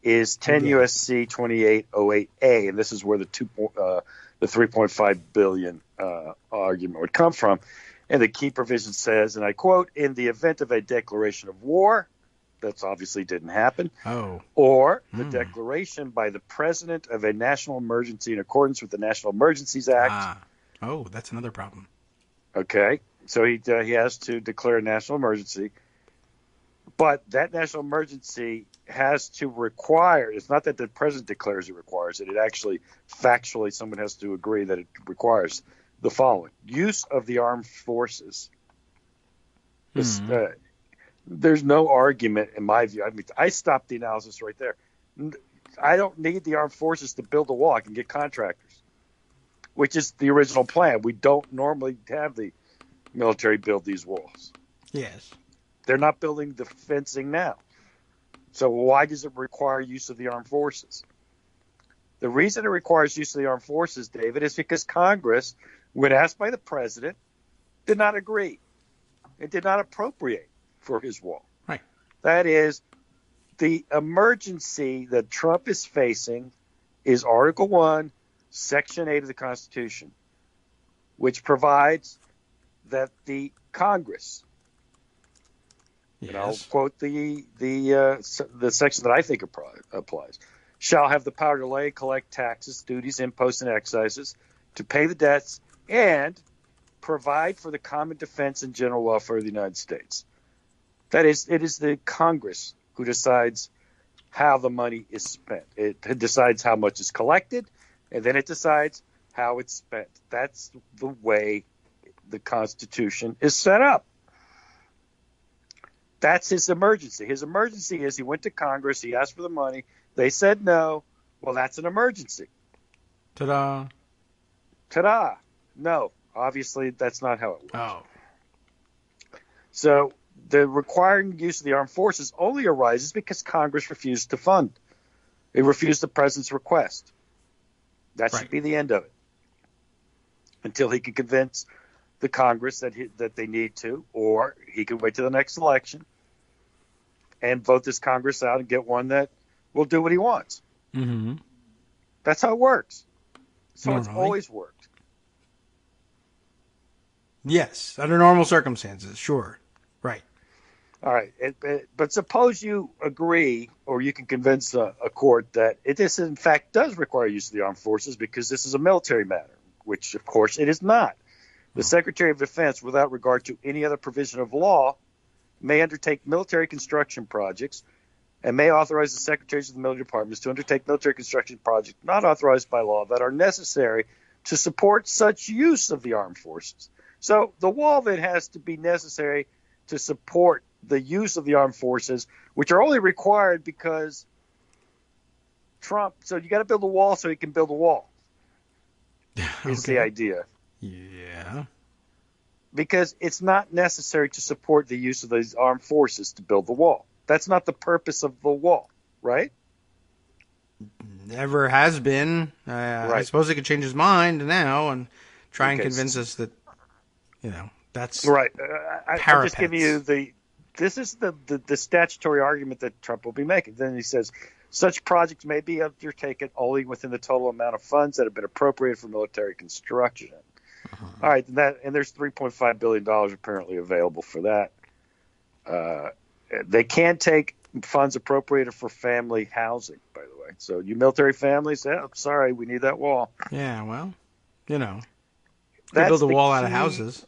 is 10 U.S.C. 2808A, and this is where the 3.5 billion argument would come from. And the key provision says, and I quote, "In the event of a declaration of war," that's obviously didn't happen. Or the declaration by the president of a national emergency in accordance with the National Emergencies Act. Oh, that's another problem. Okay, so he has to declare a national emergency, but that national emergency has to require. It's not that the president declares it requires it. It actually factually someone has to agree that it requires the following: use of the armed forces. There's no argument in my view. I mean, I stopped the analysis right there. I don't need the armed forces to build a wall. I can get contractors, which is the original plan. We don't normally have the military build these walls. Yes. They're not building the fencing now. So why does it require use of the armed forces? The reason it requires use of the armed forces, David, is because Congress, when asked by the president, did not agree. It did not appropriate for his wall. Right. That is, the emergency that Trump is facing is Article 1, Section 8 of the Constitution, which provides that the Congress, and I'll quote the section that I think applies, shall have the power to lay, collect taxes, duties, imposts, and excises, to pay the debts, and provide for the common defense and general welfare of the United States. That is, it is the Congress who decides how the money is spent. It decides how much is collected, and then it decides how it's spent. That's the way the Constitution is set up. That's his emergency. His emergency is he went to Congress, he asked for the money, they said no. Well, that's an emergency. Ta-da. Ta-da. No, obviously that's not how it works. Oh. So the requiring use of the armed forces only arises because Congress refused to fund. It refused the president's request. That should be the end of it. Until he can convince the Congress that they need to, or he can wait to the next election and vote this Congress out and get one that will do what he wants. Mm-hmm. That's how it works. So Normally. It's always worked. Yes, under normal circumstances, sure. Right. All right. But suppose you agree, or you can convince a court that this, in fact, does require use of the armed forces because this is a military matter, which, of course, it is not. The Secretary of Defense, without regard to any other provision of law, may undertake military construction projects and may authorize the secretaries of the military departments to undertake military construction projects not authorized by law that are necessary to support such use of the armed forces. So the wall that has to be necessary to support the use of the armed forces, which are only required because Trump, so you got to build a wall so he can build a wall, is the idea. Yeah. Because it's not necessary to support the use of these armed forces to build the wall. That's not the purpose of the wall, right? Never has been. Right. I suppose he could change his mind now and try and convince us that, that's right. I'm just giving you this is the statutory argument that Trump will be making. Then he says, such projects may be undertaken only within the total amount of funds that have been appropriated for military construction. All right, and there's $3.5 billion apparently available for that. They can take funds appropriated for family housing, by the way. So you military families, sorry, we need that wall. Yeah, well, they build a wall out of houses.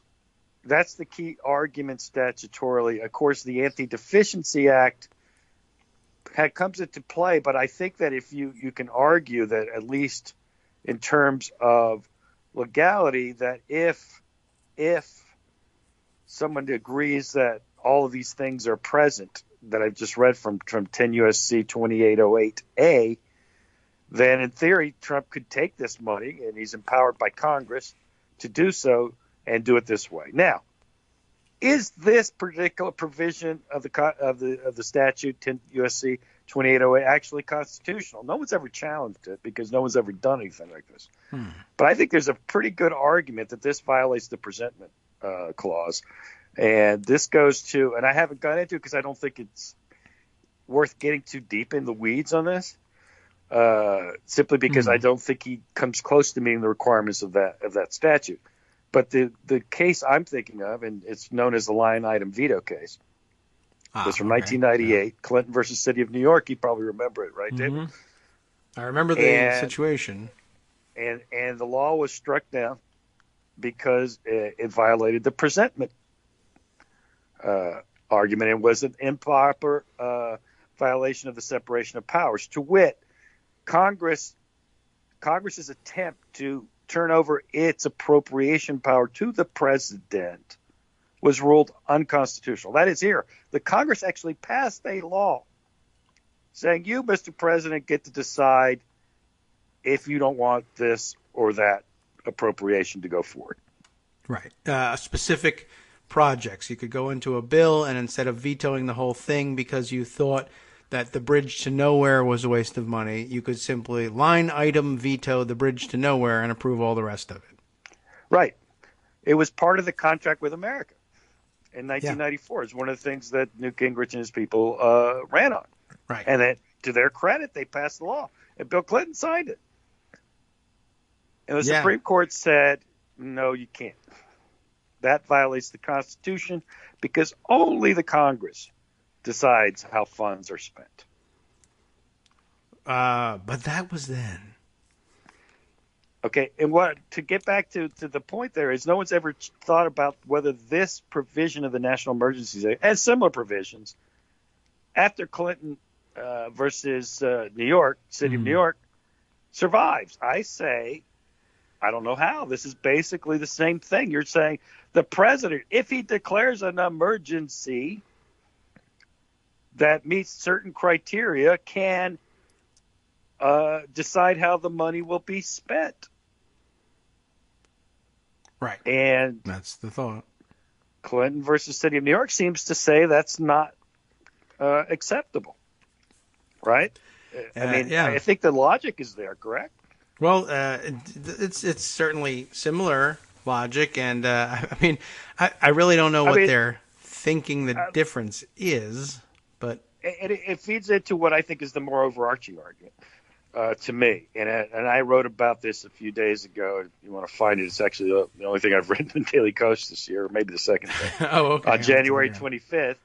That's the key argument statutorily. Of course, the Anti-Deficiency Act comes into play, but I think that if you can argue that at least in terms of legality, that if someone agrees that all of these things are present that I've just read from 10 U.S.C. 2808A, then in theory Trump could take this money, and he's empowered by Congress to do so and do it this way. Now, is this particular provision of the statute 10 U.S.C. 2808 actually constitutional? No one's ever challenged it because no one's ever done anything like this. But I think there's a pretty good argument that this violates the presentment clause. And this goes to, and I haven't gone into it because I don't think it's worth getting too deep in the weeds on this, simply because I don't think he comes close to meeting the requirements of that statute. But the case I'm thinking of, and it's known as the line item veto case, was from 1998, Clinton versus City of New York. You probably remember it, right, David? I remember the situation. And the law was struck down because it violated the presentment argument and was an improper violation of the separation of powers. To wit, Congress's attempt to turn over its appropriation power to the president was ruled unconstitutional. That is here. The Congress actually passed a law saying you, Mr. President, get to decide if you don't want this or that appropriation to go forward. Right. Specific projects. You could go into a bill and instead of vetoing the whole thing because you thought that the bridge to nowhere was a waste of money, you could simply line item veto the bridge to nowhere and approve all the rest of it. Right. It was part of the contract with America in 1994. Yeah. It's one of the things that Newt Gingrich and his people ran on. Right. And then, to their credit, they passed the law. And Bill Clinton signed it. And the Supreme Court said, no, you can't. That violates the Constitution because only the Congress decides how funds are spent. But that was then. Okay, and to get back to the point there is no one's ever thought about whether this provision of the National Emergencies Act and similar provisions after Clinton versus New York, City of New York, survives. I say, I don't know how. This is basically the same thing. You're saying the president, if he declares an emergency that meets certain criteria, can decide how the money will be spent. Right. And that's the thought. Clinton versus City of New York seems to say that's not acceptable. Right? I think the logic is there, correct? Well, it's certainly similar logic, and I really don't know what they're thinking the difference is, but it feeds into what I think is the more overarching argument to me, and I wrote about this a few days ago. If you want to find it, it's actually the only thing I've written in Daily Coast this year, or maybe the second thing. On January 25th.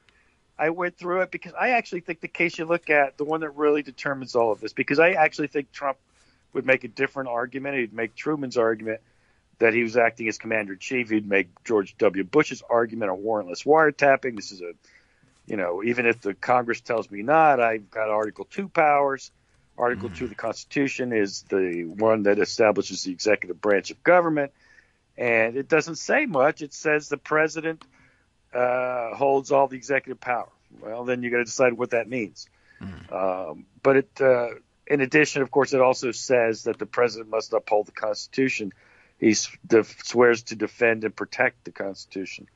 I went through it because I actually think the case you look at, the one that really determines all of this, because I actually think Trump would make a different argument. He'd make Truman's argument that he was acting as commander-in-chief. He'd make George W. Bush's argument on warrantless wiretapping. This is even if the Congress tells me not, I've got Article 2 powers. Article 2 of the Constitution is the one that establishes the executive branch of government. And it doesn't say much. It says the president holds all the executive power. Well, then you got to decide what that means. But in addition, of course, it also says that the president must uphold the Constitution. He swears to defend and protect the Constitution.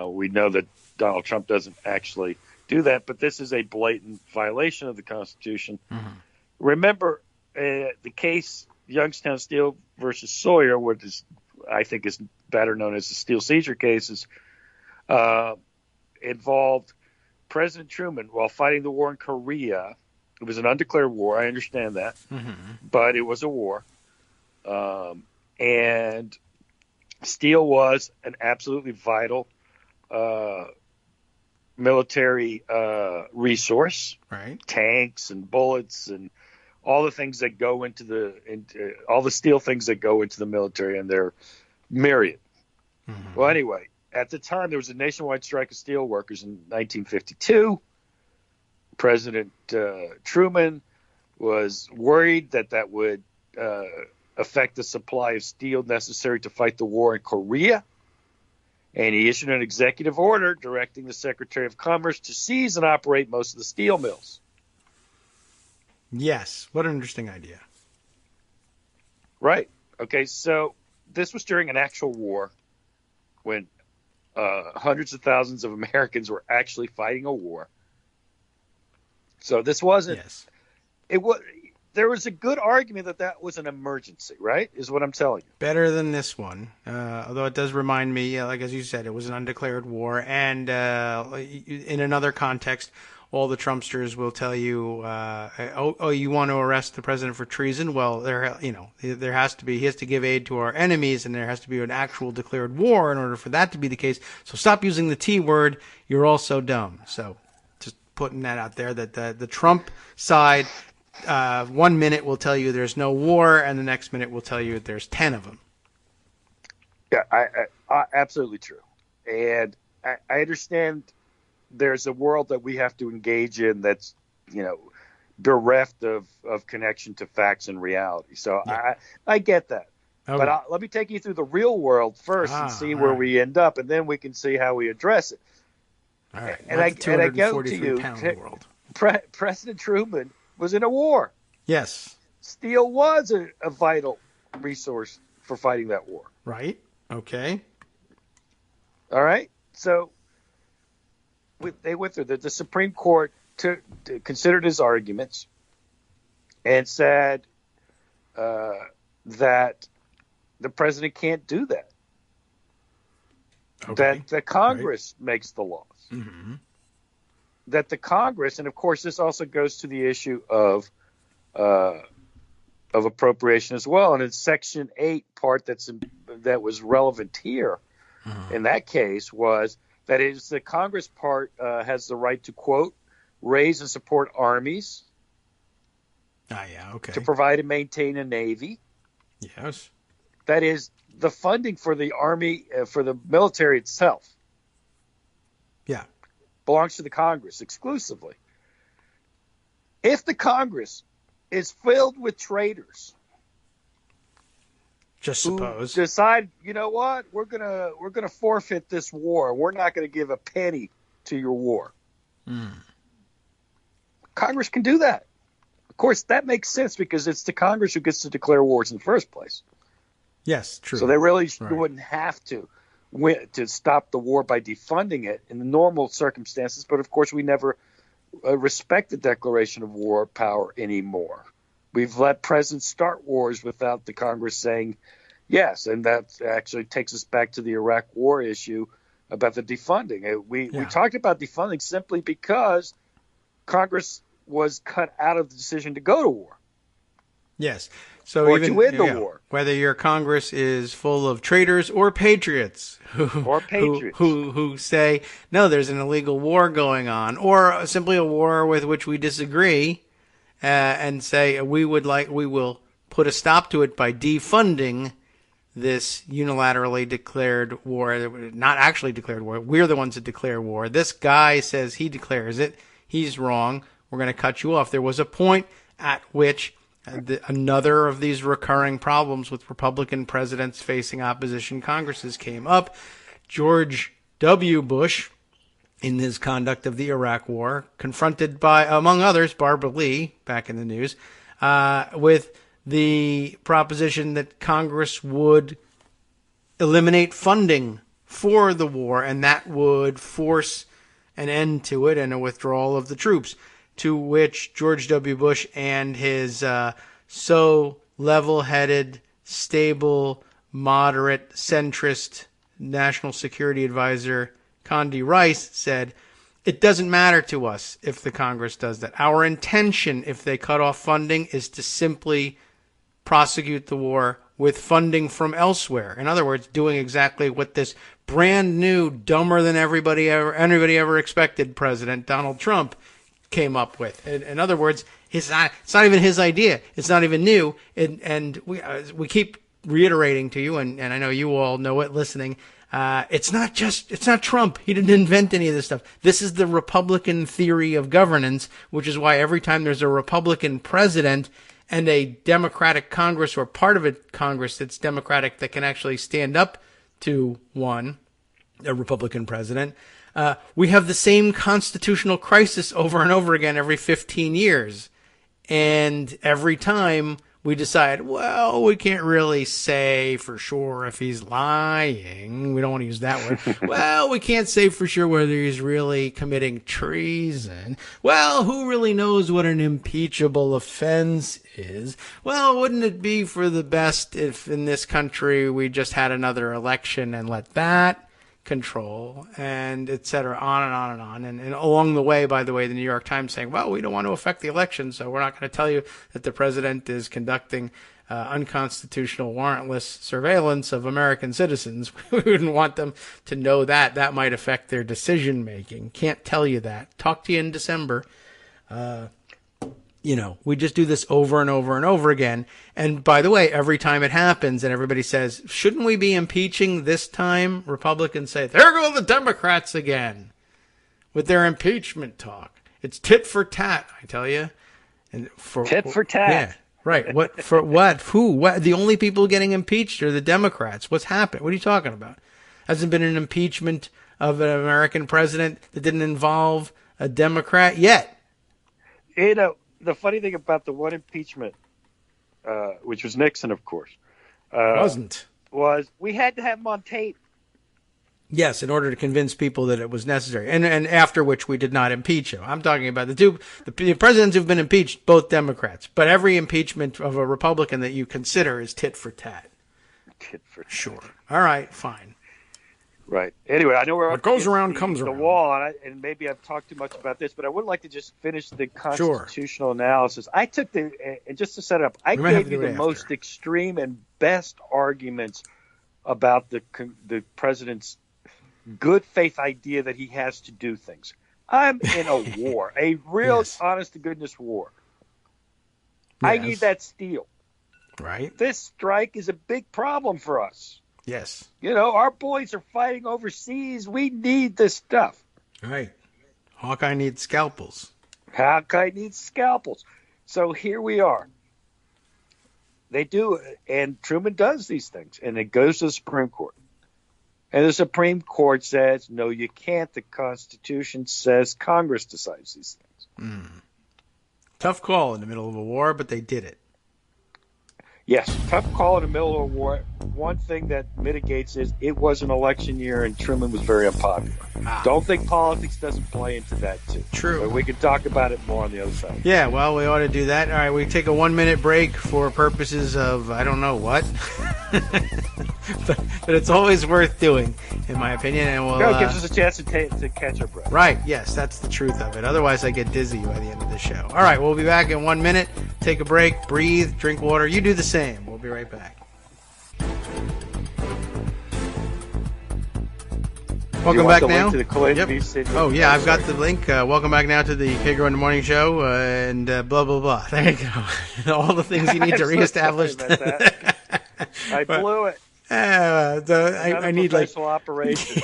We know that Donald Trump doesn't actually do that, but this is a blatant violation of the Constitution. Remember the case Youngstown Steel versus Sawyer, which I think is better known as the Steel Seizure cases, involved President Truman while fighting the war in Korea. It was an undeclared war. I understand that, but it was a war. And steel was an absolutely vital military resource. Right. Tanks and bullets and all the things that go into all the steel things that go into the military, and they're myriad. Well, anyway, at the time, there was a nationwide strike of steel workers in 1952. President Truman was worried that would affect the supply of steel necessary to fight the war in Korea. And he issued an executive order directing the Secretary of Commerce to seize and operate most of the steel mills. Yes. What an interesting idea. Right. Okay, so this was during an actual war when hundreds of thousands of Americans were actually fighting a war. So this wasn't. Yes. It was. There was a good argument that was an emergency, right? Is what I'm telling you. Better than this one, although it does remind me, like as you said, it was an undeclared war, and in another context, all the Trumpsters will tell you, you want to arrest the president for treason? Well, there has to be. He has to give aid to our enemies, and there has to be an actual declared war in order for that to be the case. So stop using the T word. You're all so dumb. So just putting that out there that the Trump side. 1 minute will tell you there's no war, and the next minute will tell you there's 10 of them. Yeah, absolutely true. And I understand there's a world that we have to engage in that's, bereft of connection to facts and reality. So Yeah. I get that. Okay. But let me take you through the real world first and see where we end up, and then we can see how we address it. All right. And I go to you, world. President Truman was in a war. Yes. Steel was a vital resource for fighting that war. Right. Okay. All right. So they went through the Supreme Court considered his arguments and said that the president can't do that. Okay. That the Congress makes the laws. Mm-hmm. That the Congress, and of course this also goes to the issue of appropriation as well. And in Section 8 part that was relevant here in that case was that it is the Congress part has the right to, quote, raise and support armies. Okay. To provide and maintain a navy. Yes. That is the funding for the army, for the military itself. Yeah. Belongs to the Congress exclusively. If the Congress is filled with traitors, just suppose, who decide, you know what, we're gonna forfeit this war. We're not going to give a penny to your war. Congress can do that. Of course, that makes sense because it's the Congress who gets to declare wars in the first place. Yes, true. So they really wouldn't have to stop the war by defunding it in the normal circumstances. But of course, we never respect the declaration of war power anymore. We've let presidents start wars without the Congress saying yes, and that actually takes us back to the Iraq War issue about the defunding. We talked about defunding simply because Congress was cut out of the decision to go to war. Yes. So or even to win the war. Whether your Congress is full of traitors or patriots who say, no, there's an illegal war going on, or simply a war with which we disagree, and say we will put a stop to it by defunding this unilaterally declared war, not actually declared war. We're the ones that declare war. This guy says he declares it. He's wrong. We're going to cut you off. There was a point at which another of these recurring problems with Republican presidents facing opposition Congresses came up. George W. Bush, in his conduct of the Iraq War, confronted by, among others, Barbara Lee, back in the news, with the proposition that Congress would eliminate funding for the war, and that would force an end to it and a withdrawal of the troops, to which George W. Bush and his so level-headed, stable, moderate, centrist national security advisor Condi Rice said, it doesn't matter to us if the Congress does that. Our intention, if they cut off funding, is to simply prosecute the war with funding from elsewhere. In other words, doing exactly what this brand new, dumber than anybody ever expected president, Donald Trump, came up with. In other words, it's not even his idea. It's not even new. And we keep reiterating to you, and I know you all know it listening, it's not Trump. He didn't invent any of this stuff. This is the Republican theory of governance, which is why every time there's a Republican president and a Democratic Congress, or part of a Congress that's Democratic that can actually stand up to a Republican president, we have the same constitutional crisis over and over again every 15 years. And every time we decide, well, we can't really say for sure if he's lying. We don't want to use that word. Well, we can't say for sure whether he's really committing treason. Well, who really knows what an impeachable offense is? Well, wouldn't it be for the best if in this country we just had another election and let that control, and et cetera, on and on and on. And along the way, by the way, the New York Times saying, well, we don't want to affect the election, so we're not going to tell you that the president is conducting unconstitutional warrantless surveillance of American citizens. We wouldn't want them to know that. That might affect their decision making. Can't tell you that. Talk to you in December. we just do this over and over and over again. And by the way, every time it happens and everybody says, shouldn't we be impeaching this time? Republicans say, there go the Democrats again with their impeachment talk. It's tit for tat, I tell you. And tit for tat. Yeah, right. What for what? Who? What? The only people getting impeached are the Democrats. What's happened? What are you talking about? Hasn't been an impeachment of an American president that didn't involve a Democrat yet. The funny thing about the one impeachment, which was Nixon, of course, was we had to have him on tape. Yes, in order to convince people that it was necessary, and after which we did not impeach him. I'm talking about the presidents who've been impeached, both Democrats. But every impeachment of a Republican that you consider is tit for tat. Tit for tat. Sure. All right, fine. Right. Anyway, I know we're what goes around comes the around. wall, and maybe I've talked too much about this, but I would like to just finish the constitutional analysis. I took and just to set it up, I gave you the most extreme and best arguments about the president's good faith idea that he has to do things. I'm in a war, a real honest to goodness war. Yes. I need that steel. Right. This strike is a big problem for us. Yes. Our boys are fighting overseas. We need this stuff. Right. Hawkeye needs scalpels. Hawkeye needs scalpels. So here we are. They do, and Truman does these things, and it goes to the Supreme Court. And the Supreme Court says, no, you can't. The Constitution says Congress decides these things. Tough call in the middle of a war, but they did it. Yes, tough call in the middle of a war. One thing that mitigates is it was an election year and Truman was very unpopular. Don't think politics doesn't play into that, too. True. But we can talk about it more on the other side. Yeah, well, we ought to do that. All right, we take a 1-minute break for purposes of I don't know what. but it's always worth doing, in my opinion. And it gives us a chance to catch our breath. Right, yes, that's the truth of it. Otherwise, I get dizzy by the end of the show. All right, we'll be back in 1 minute. Take a break, breathe, drink water. You do the same. We'll be right back. Welcome back now. To the Oh, yeah, I've got the link. Welcome back now to the Kagro in the Morning Show and blah, blah, blah. There you go. All the things you need to reestablish. I blew it. I need operation.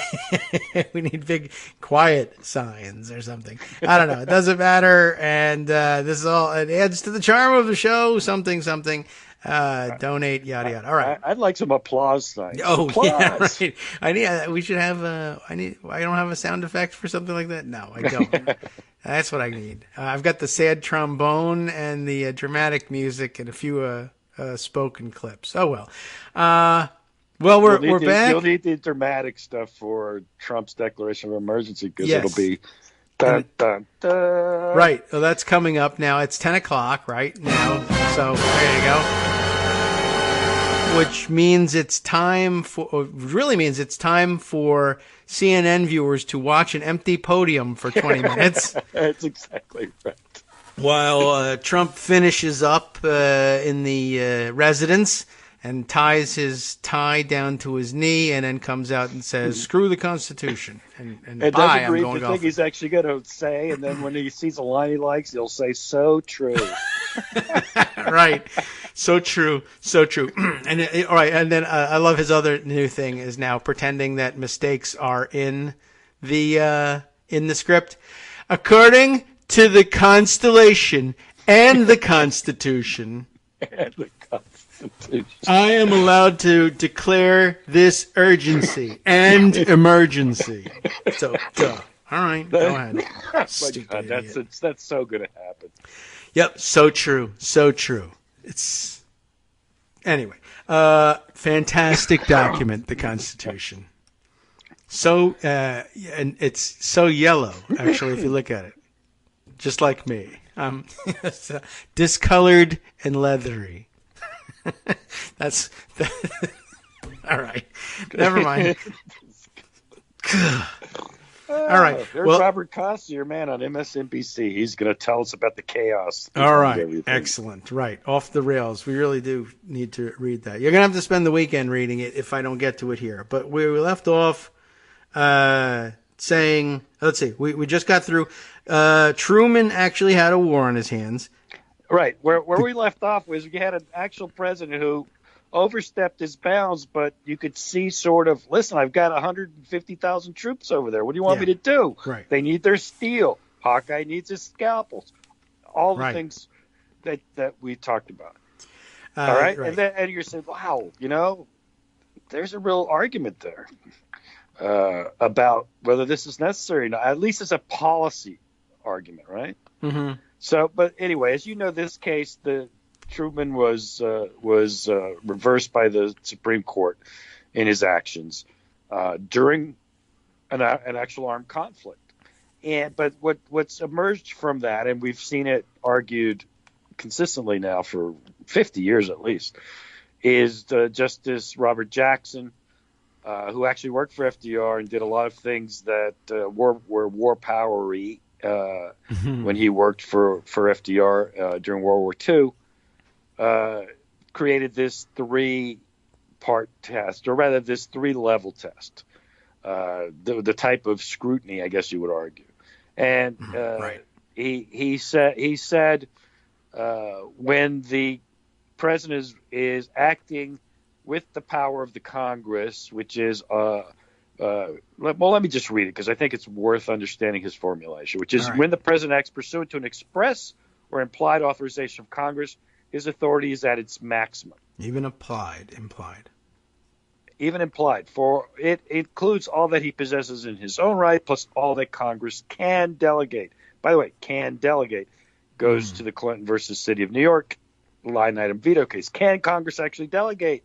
We need big quiet signs or something. I don't know. It doesn't matter. And this is all. It adds to the charm of the show. Something. Donate. Yada yada. All right. I'd like some applause signs. Oh, applause. Yeah, right. We should have. I don't have a sound effect for something like that. No, I don't. That's what I need. I've got the sad trombone and the dramatic music and a few spoken clips. Oh well. Well, we're back. You'll need the dramatic stuff for Trump's declaration of emergency because it'll be dun, dun, dun. Right. Well, that's coming up now. It's 10 o'clock right now. So there you go. Which means it's time for CNN viewers to watch an empty podium for 20 minutes. That's exactly right. While Trump finishes up in the residence and ties his tie down to his knee and then comes out and says, screw the Constitution. And bye, I'm going to think he's actually going to say, and then when he sees a line he likes, he'll say, so true. Right. So true. So true. And all right. And then I love his other new thing is now pretending that mistakes are in the script. According to the constellation and the Constitution. And the Constitution. I am allowed to declare this urgency and emergency. So, duh. All right, go ahead. Stupid idiot. That's so going to happen. Yep, so true. So true. It's anyway. Fantastic document, the Constitution. So, and it's so yellow. Actually, if you look at it, just like me, discolored and leathery. That's all right. Never mind. All right. There's Robert Costa, your man on MSNBC. He's going to tell us about the chaos. All right. Excellent. Right. Off the rails. We really do need to read that. You're going to have to spend the weekend reading it if I don't get to it here. But we left off saying, let's see, we just got through. Truman actually had a war on his hands. Right. Where we left off was you had an actual president who overstepped his bounds, but you could see sort of, listen, I've got 150,000 troops over there. What do you want me to do? Right. They need their steel. Hawkeye needs his scalpels. All the Right. things that we talked about. All right. Right. And you're saying, wow, there's a real argument there about whether this is necessary or not. At least it's a policy argument, right? Mm-hmm. So, but anyway, as you know, this case, the Truman was reversed by the Supreme Court in his actions during an actual armed conflict. But what's emerged from that, and we've seen it argued consistently now for 50 years at least, is Justice Robert Jackson, who actually worked for FDR and did a lot of things that were war powery when he worked for FDR during World War II, created this 3-part test, or rather this 3-level test, the type of scrutiny, I guess you would argue. And Right. he said when the president is acting with the power of the Congress, which is let me just read it because I think it's worth understanding his formulation, which is All right. when the president acts pursuant to an express or implied authorization of Congress, his authority is at its maximum. Even implied. Even implied, for it includes all that he possesses in his own right, plus all that Congress can delegate. By the way, can delegate goes to the Clinton versus City of New York line item veto case. Can Congress actually delegate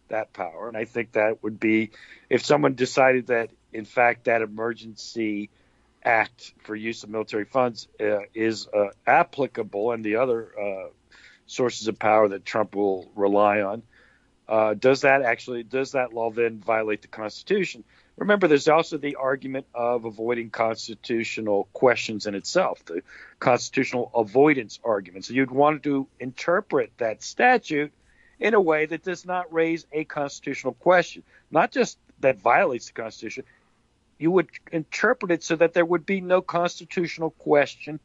that power? And I think that would be if someone decided that, in fact, that emergency act for use of military funds is applicable, and the other sources of power that Trump will rely on. Does that law then violate the Constitution? Remember, there's also the argument of avoiding constitutional questions in itself, the constitutional avoidance argument. So you'd want to interpret that statute in a way that does not raise a constitutional question, not just that violates the Constitution. You would interpret it so that there would be no constitutional question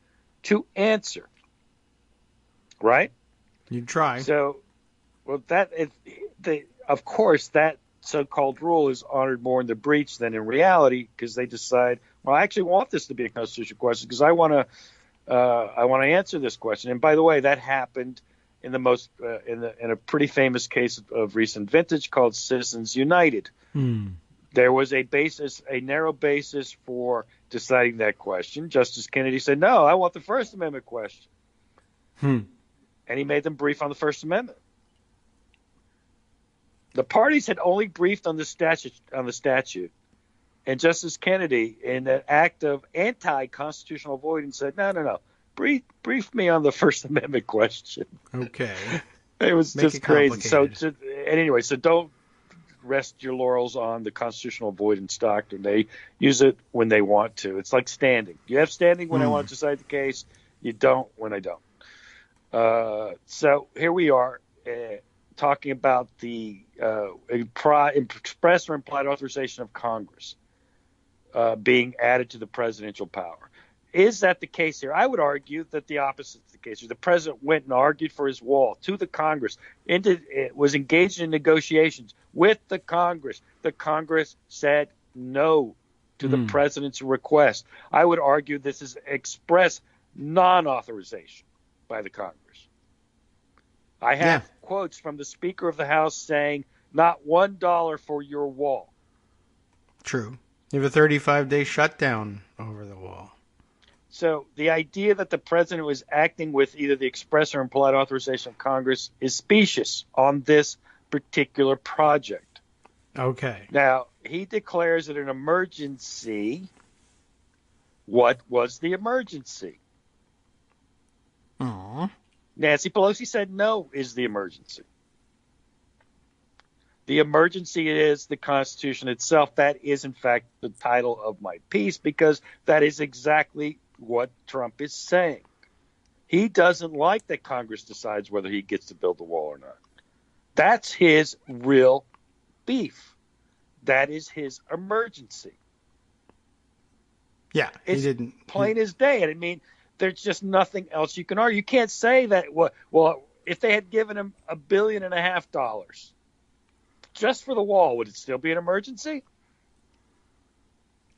to answer, right? You'd try. So, well, of course, that so-called rule is honored more in the breach than in reality, because they decide, well, I actually want this to be a constitutional question because I want to answer this question. And by the way, that happened in in a pretty famous case of recent vintage called Citizens United. There was a narrow basis for deciding that question. Justice Kennedy said, no, I want the First Amendment question. And he made them brief on the First Amendment. The parties had only briefed on the statute, and Justice Kennedy, in an act of anti-constitutional avoidance, said, no, brief me on the First Amendment question. Okay. It was Make just it crazy. So complicated. so don't rest your laurels on the constitutional avoidance doctrine. They use it when they want to. It's like standing. You have standing when I want to decide the case. You don't when I don't. So here we are talking about the express or implied authorization of Congress being added to the presidential power. Is that the case here? I would argue that the opposite is the case. The president went and argued for his wall to the Congress, was engaged in negotiations with the Congress. The Congress said no to the president's request. I would argue this is express non-authorization by the Congress. I have quotes from the Speaker of the House saying, not $1 for your wall. True. You have a 35-day shutdown over the wall. So the idea that the president was acting with either the express or implied authorization of Congress is specious on this particular project. Okay. Now, he declares it an emergency. What was the emergency? Aww. Nancy Pelosi said no is the emergency. The emergency is the Constitution itself. That is, in fact, the title of my piece, because that is exactly what Trump is saying. He doesn't like that Congress decides whether he gets to build the wall or not. That's his real beef. That is his emergency. Yeah, It's he didn't. plain as day. And I mean, there's just nothing else you can argue. You can't say that, well, if they had given him $1.5 billion just for the wall, would it still be an emergency?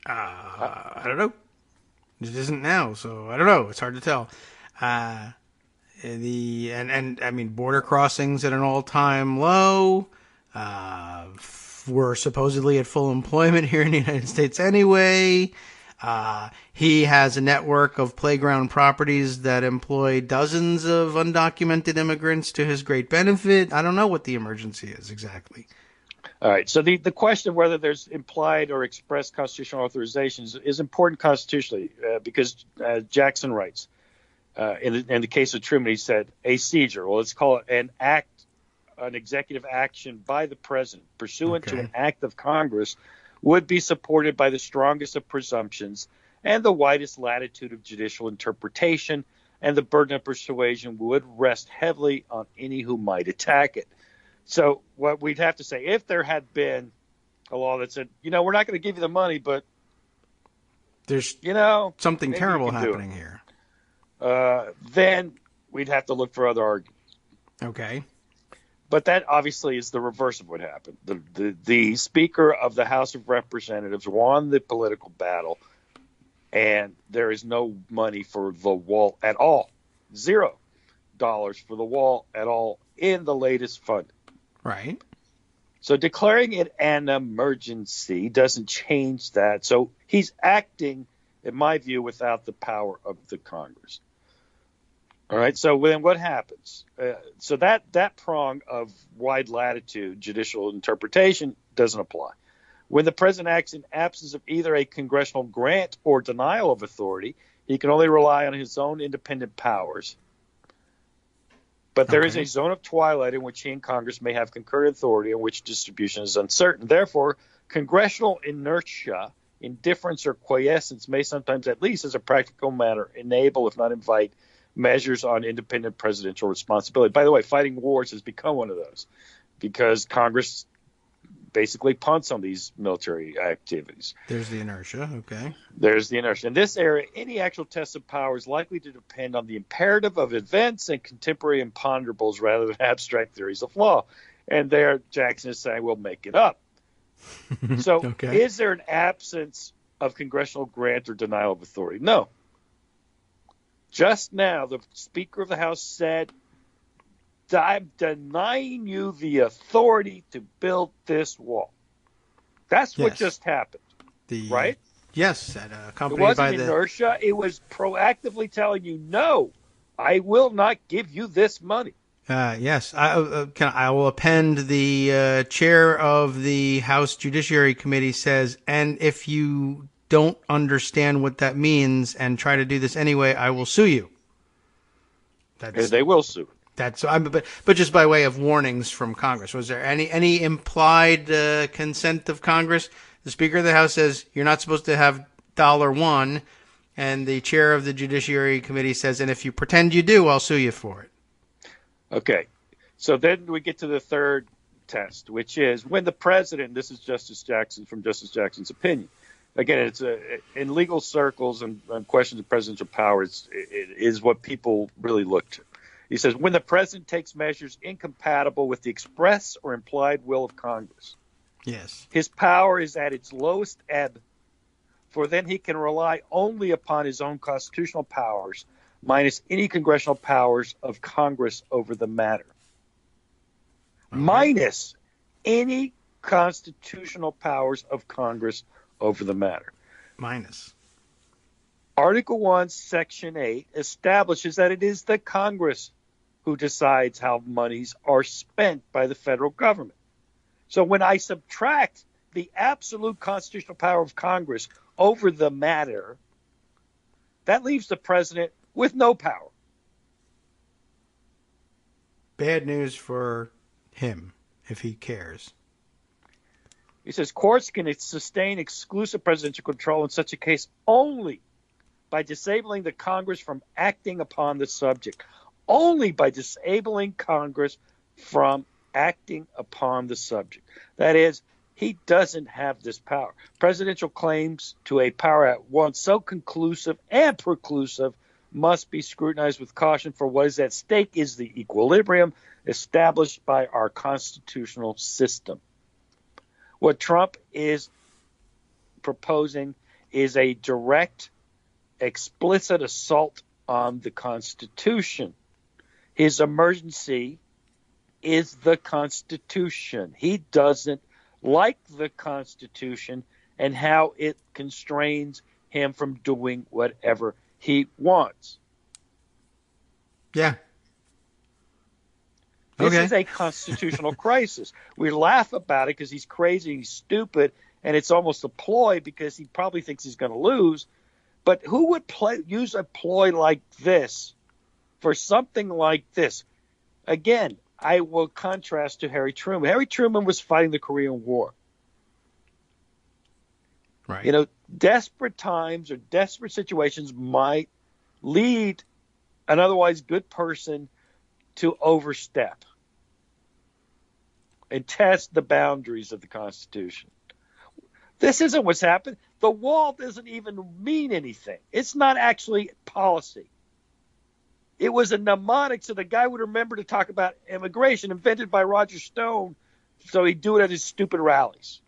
I don't know. It isn't now, so I don't know. It's hard to tell. I mean, border crossings at an all-time low. We're supposedly at full employment here in the United States anyway. He has a network of playground properties that employ dozens of undocumented immigrants to his great benefit. I don't know what the emergency is exactly. All right. So the question of whether there's implied or expressed constitutional authorizations is important constitutionally because Jackson writes, in the case of Truman, he said, a seizure, well, let's call it an executive action by the president pursuant to an act of Congress would be supported by the strongest of presumptions and the widest latitude of judicial interpretation, and the burden of persuasion would rest heavily on any who might attack it. So what we'd have to say, if there had been a law that said, we're not going to give you the money, but there's something terrible happening here, then we'd have to look for other arguments. Okay. But that obviously is the reverse of what happened. The Speaker of the House of Representatives won the political battle, and there is no money for the wall at all. $0 for the wall at all in the latest fund. Right. So declaring it an emergency doesn't change that. So he's acting, in my view, without the power of the Congress. All right. So then what happens? So that prong of wide latitude judicial interpretation doesn't apply. When the president acts in absence of either a congressional grant or denial of authority, he can only rely on his own independent powers. But there is a zone of twilight in which he and Congress may have concurrent authority in which distribution is uncertain. Therefore, congressional inertia, indifference, or quiescence may sometimes, at least as a practical matter, enable, if not invite, measures on independent presidential responsibility. By the way, fighting wars has become one of those because Congress basically punts on these military activities. There's the inertia. Okay. There's the inertia. In this area, any actual test of power is likely to depend on the imperative of events and contemporary imponderables rather than abstract theories of law. And there, Jackson is saying, we'll make it up. So is there an absence of congressional grant or denial of authority? No. Just now, the Speaker of the House said, I'm denying you the authority to build this wall. That's what just happened, right? Yes, accompanied it wasn't by inertia. It was proactively telling you, no, I will not give you this money. Yes, I will append the chair of the House Judiciary Committee says, and if you don't understand what that means and try to do this anyway, I will sue you. They will sue. But just by way of warnings from Congress, was there any implied consent of Congress? The Speaker of the House says you're not supposed to have $1, and the chair of the Judiciary Committee says, and if you pretend you do, I'll sue you for it. Okay. So then we get to the third test, which is when the president, this is Justice Jackson from Justice Jackson's opinion. Again, it's in legal circles and questions of presidential power, it is what people really look to. He says, when the president takes measures incompatible with the express or implied will of Congress, yes, his power is at its lowest ebb, for then he can rely only upon his own constitutional powers, minus any congressional powers of Congress over the matter. Minus any constitutional powers of Congress over the matter. Minus. Article 1, Section 8 establishes that it is the Congress who decides how monies are spent by the federal government. So when I subtract the absolute constitutional power of Congress over the matter, that leaves the president with no power. Bad news for him, if he cares. He says courts can sustain exclusive presidential control in such a case only by disabling the Congress from acting upon the subject. Only by disabling Congress from acting upon the subject. That is, he doesn't have this power. Presidential claims to a power at once so conclusive and preclusive must be scrutinized with caution, for what is at stake is the equilibrium established by our constitutional system. What Trump is proposing is a direct, explicit assault on the Constitution. His emergency is the Constitution. He doesn't like the Constitution and how it constrains him from doing whatever he wants. Yeah. This is a constitutional crisis. We laugh about it because he's crazy, he's stupid, and it's almost a ploy because he probably thinks he's going to lose. But who would use a ploy like this for something like this? Again, I will contrast to Harry Truman. Harry Truman was fighting the Korean War. Right. You know, desperate times or desperate situations might lead an otherwise good person to overstep and test the boundaries of the Constitution. This isn't what's happened. The wall doesn't even mean anything. It's not actually policy. It was a mnemonic so the guy would remember to talk about immigration, invented by Roger Stone, so he'd do it at his stupid rallies.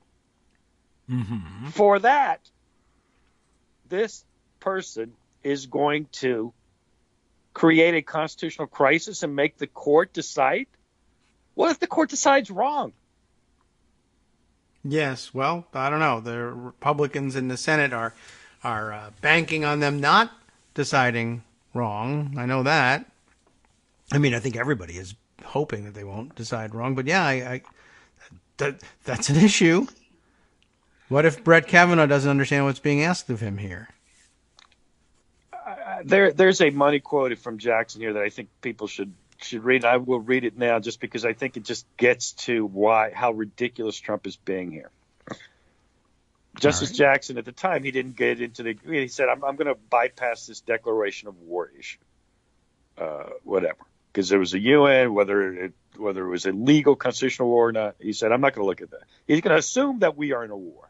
Mm-hmm. For that, this person is going to create a constitutional crisis and make the court decide? What if the court decides wrong? Yes, well, I don't know. The Republicans in the Senate are banking on them not deciding wrong. I know that. I mean, I think everybody is hoping that they won't decide wrong. But yeah, that's an issue. What if Brett Kavanaugh doesn't understand what's being asked of him here? There's a money quote from Jackson here that I think people should read. I will read it now just because I think it just gets to how ridiculous Trump is being here. Justice Jackson, at the time, he didn't get into he said, I'm going to bypass this declaration of war issue, whatever, because there was a UN, whether it was a legal constitutional war or not. He said, I'm not going to look at that. He's going to assume that we are in a war.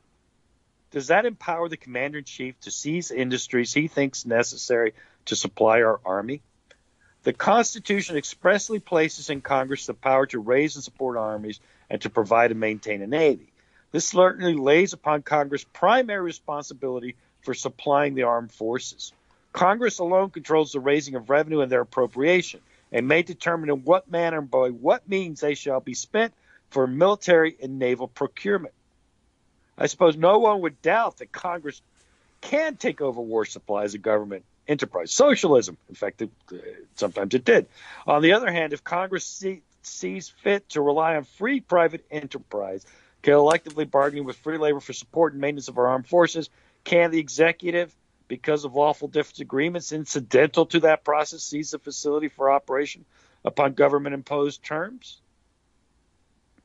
Does that empower the commander-in-chief to seize industries he thinks necessary to supply our army? The Constitution expressly places in Congress the power to raise and support armies and to provide and maintain a navy. This certainly lays upon Congress primary responsibility for supplying the armed forces. Congress alone controls the raising of revenue and their appropriation, and may determine in what manner and by what means they shall be spent for military and naval procurement. I suppose no one would doubt that Congress can take over war supply as a government enterprise. Socialism, in fact, sometimes it did. On the other hand, if Congress sees fit to rely on free private enterprise, collectively bargaining with free labor for support and maintenance of our armed forces, can the executive, because of lawful difference agreements incidental to that process, seize the facility for operation upon government-imposed terms?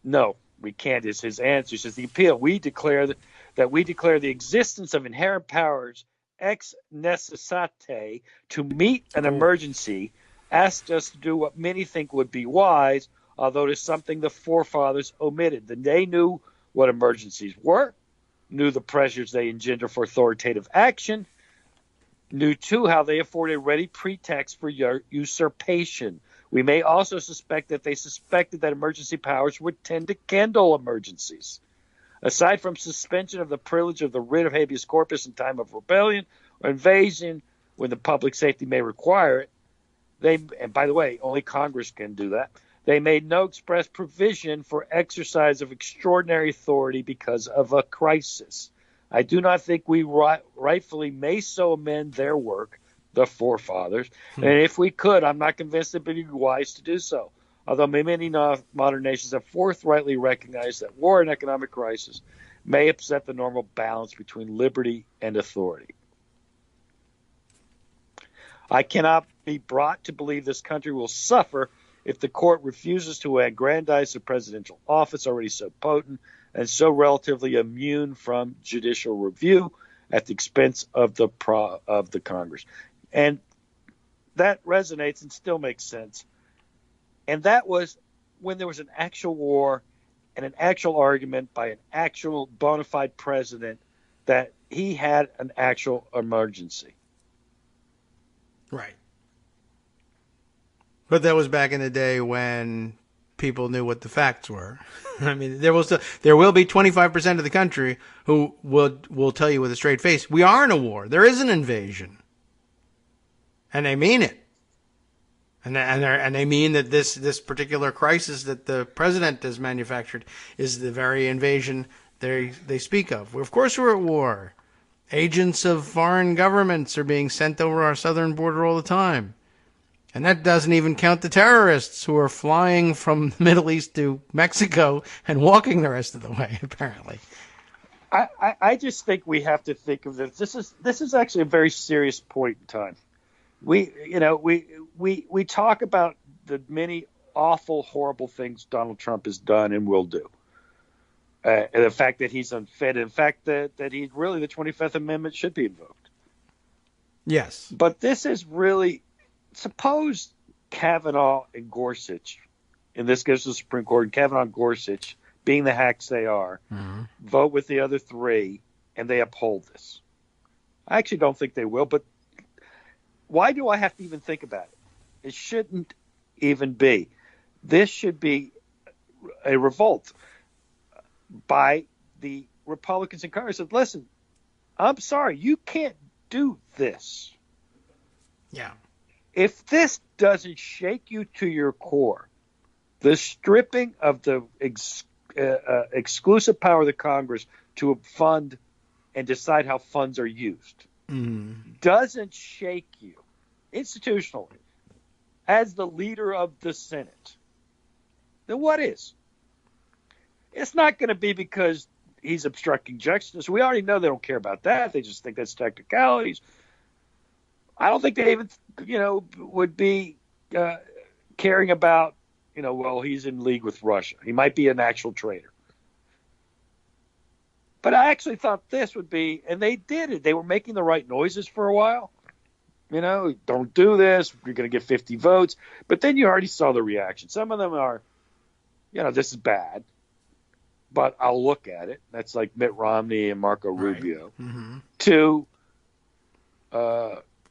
No, we can't, is his answer. He says, the appeal, we declare that we declare the existence of inherent powers ex necessitate to meet an emergency, asked us to do what many think would be wise, although it is something the forefathers omitted. Then they knew what emergencies were, knew the pressures they engender for authoritative action, knew too how they afforded ready pretext for usurpation. We may also suspect that they suspected that emergency powers would tend to kindle emergencies. Aside from suspension of the privilege of the writ of habeas corpus in time of rebellion or invasion, when the public safety may require it, and by the way, only Congress can do that, they made no express provision for exercise of extraordinary authority because of a crisis. I do not think we rightfully may so amend their work, the forefathers, and if we could, I'm not convinced it would be wise to do so. Although many modern nations have forthrightly recognized that war and economic crisis may upset the normal balance between liberty and authority. I cannot be brought to believe this country will suffer if the court refuses to aggrandize the presidential office, already so potent and so relatively immune from judicial review at the expense of the Congress. And that resonates and still makes sense. And that was when there was an actual war and an actual argument by an actual bona fide president that he had an actual emergency. Right. But that was back in the day when people knew what the facts were. I mean, there will be 25% of the country who will tell you with a straight face, we are in a war. There is an invasion. And they mean it. And they mean that this particular crisis that the president has manufactured is the very invasion they speak of. Of course we're at war. Agents of foreign governments are being sent over our southern border all the time. And that doesn't even count the terrorists who are flying from the Middle East to Mexico and walking the rest of the way, apparently. I just think we have to think of this. This is actually a very serious point in time. We talk about the many awful, horrible things Donald Trump has done and will do. And the fact that he's unfit, in fact that he really, the 25th Amendment should be invoked. Yes. But this is really, suppose Kavanaugh and Gorsuch, in this case the Supreme Court, and Kavanaugh and Gorsuch, being the hacks they are, vote with the other three and they uphold this. I actually don't think they will, but why do I have to even think about it? It shouldn't even be. This should be a revolt by the Republicans in Congress. Said, listen, I'm sorry, you can't do this. Yeah. If this doesn't shake you to your core, the stripping of the exclusive power of the Congress to fund and decide how funds are used doesn't shake you institutionally as the leader of the Senate, then what is? It's not going to be because he's obstructing justice. We already know they don't care about that. They just think that's technicalities. I don't think they even, would be caring about, well, he's in league with Russia. He might be an actual traitor. But I actually thought this would be, and they did it. They were making the right noises for a while. Don't do this. You're going to get 50 votes. But then you already saw the reaction. Some of them are, this is bad, but I'll look at it. That's like Mitt Romney and Marco Rubio. To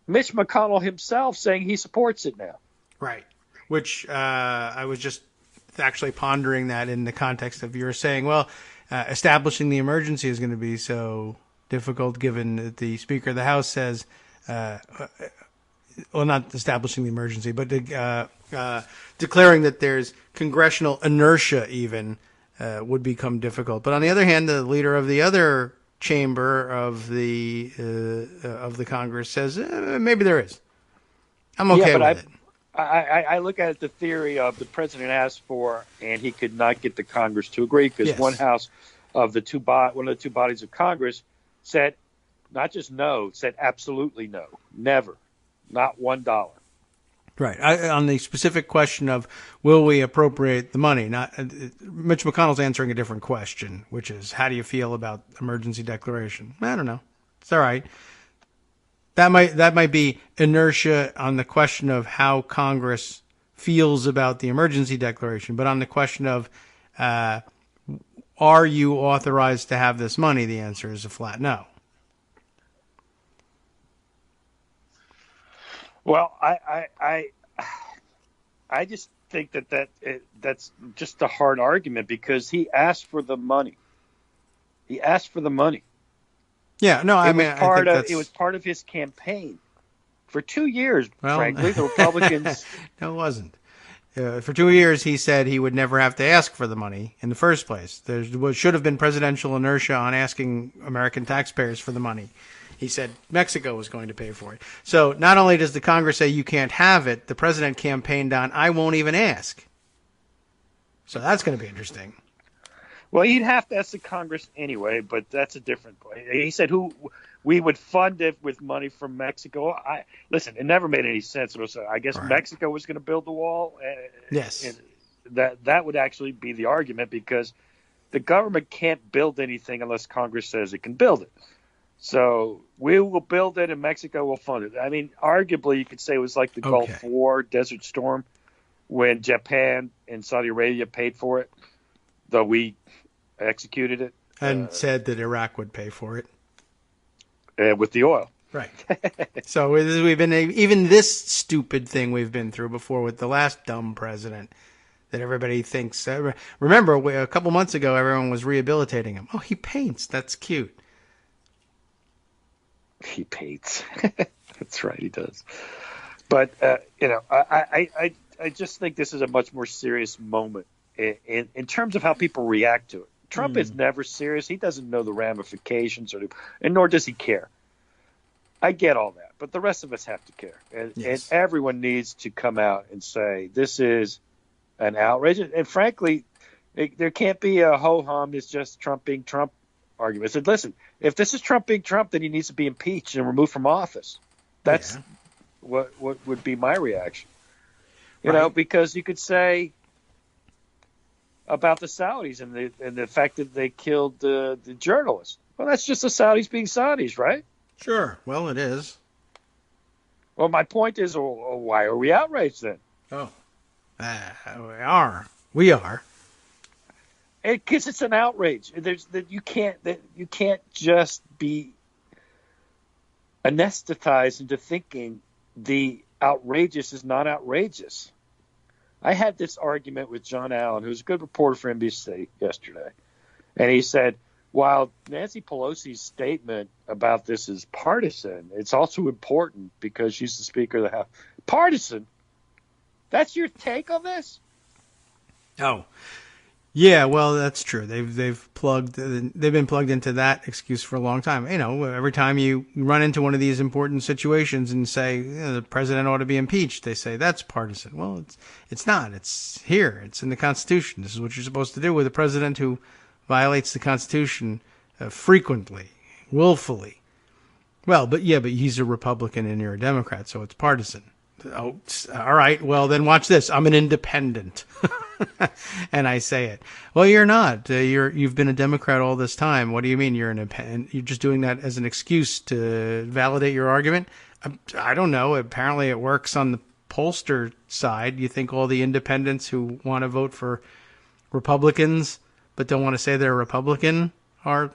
Mitch McConnell himself saying he supports it now. Right. Which I was just actually pondering that in the context of you're saying, well, establishing the emergency is going to be so difficult given that the Speaker of the House says, well, not establishing the emergency, but declaring that there's congressional inertia even would become difficult. But on the other hand, the leader of the other chamber of the Congress says maybe there is. I'm okay with it. I look at it the theory of the president asked for, and he could not get the Congress to agree because one house of one of the two bodies of Congress said not just no, said absolutely no, never, not $1. Right. On the specific question of will we appropriate the money, Mitch McConnell's answering a different question, which is how do you feel about emergency declaration? I don't know. It's all right. That might be inertia on the question of how Congress feels about the emergency declaration, but on the question of are you authorized to have this money, the answer is a flat no. Well, I just think that's just a hard argument because he asked for the money. He asked for the money. Yeah, no, I mean, it was part of his campaign for 2 years. Well, frankly, the Republicans. No, it wasn't. For 2 years, he said he would never have to ask for the money in the first place. There should have been presidential inertia on asking American taxpayers for the money. He said Mexico was going to pay for it. So not only does the Congress say you can't have it, the president campaigned on, I won't even ask. So that's going to be interesting. Well, he'd have to ask the Congress anyway, but that's a different point. He said we would fund it with money from Mexico. Listen, it never made any sense. I guess Mexico was going to build the wall. Yes. And that would actually be the argument because the government can't build anything unless Congress says it can build it. So we will build it and Mexico will fund it. I mean, arguably you could say it was like the Gulf War, Desert Storm, when Japan and Saudi Arabia paid for it, though we executed it. And said that Iraq would pay for it. With the oil. Right. So we've been even this stupid thing we've been through before with the last dumb president that everybody thinks. Remember, a couple months ago, everyone was rehabilitating him. Oh, he paints. That's cute. He paints. That's right, he does. But I just think this is a much more serious moment in terms of how people react to it. Trump is never serious. He doesn't know the ramifications, and nor does he care. I get all that, but the rest of us have to care, and everyone needs to come out and say this is an outrage. And frankly, there can't be a ho-hum. It's just Trump being Trump argument. I said, listen, if this is Trump being Trump, then he needs to be impeached and removed from office. That's what would be my reaction. You know, because you could say about the Saudis and the fact that they killed the journalist. Well, that's just the Saudis being Saudis, right? Sure. Well, it is. Well, my point is, why are we outraged then? Oh, we are. Because it's an outrage. You can't just be anesthetized into thinking the outrageous is not outrageous. I had this argument with John Allen, who's a good reporter for NBC yesterday, and he said, while Nancy Pelosi's statement about this is partisan, it's also important because she's the Speaker of the House. Partisan? That's your take on this? Oh, yeah. Well, that's true. They've been plugged into that excuse for a long time. You know, every time you run into one of these important situations and say the president ought to be impeached, they say that's partisan. Well, it's not. It's here. It's in the Constitution. This is what you're supposed to do with a president who violates the Constitution frequently, willfully. Well, but he's a Republican and you're a Democrat, so it's partisan. Oh, all right. Well, then watch this. I'm an independent, and I say it. Well, you're not. You've been a Democrat all this time. What do you mean you're an independent? You're just doing that as an excuse to validate your argument. I don't know. Apparently, it works on the pollster side. You think all the independents who want to vote for Republicans but don't want to say they're a Republican are,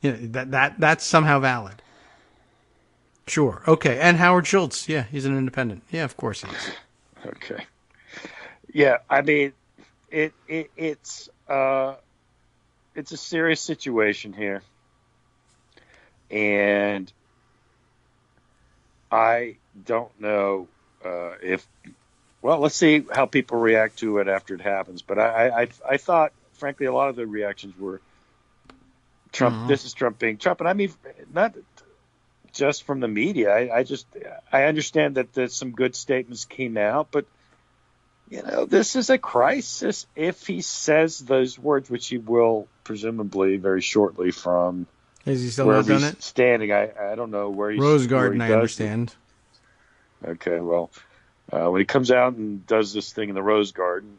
that's somehow valid. Sure. Okay. And Howard Schultz. Yeah, he's an independent. Yeah, of course he is. Okay. Yeah, I mean, it's a serious situation here, and I don't know if. Well, let's see how people react to it after it happens. But I thought, frankly, a lot of the reactions were Trump. Mm-hmm. This is Trump being Trump, and I mean not just from the media. I understand that some good statements came out, but this is a crisis. If he says those words, which he will presumably very shortly from is he still not done it? Standing, I don't know where he's. Rose Garden, I understand. Okay, well, when he comes out and does this thing in the Rose Garden,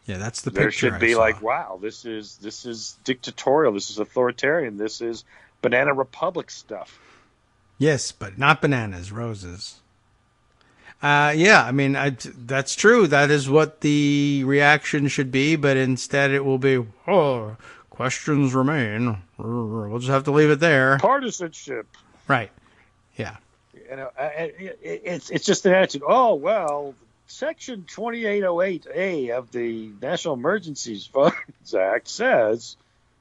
that's the picture. There should be like, wow, this is dictatorial. This is authoritarian. This is Banana Republic stuff. Yes, but not bananas, roses. I mean, that's true. That is what the reaction should be, but instead it will be, questions remain. We'll just have to leave it there. Partisanship. Right. Yeah. It's just an attitude. Oh, well, Section 2808A of the National Emergencies Funds Act says,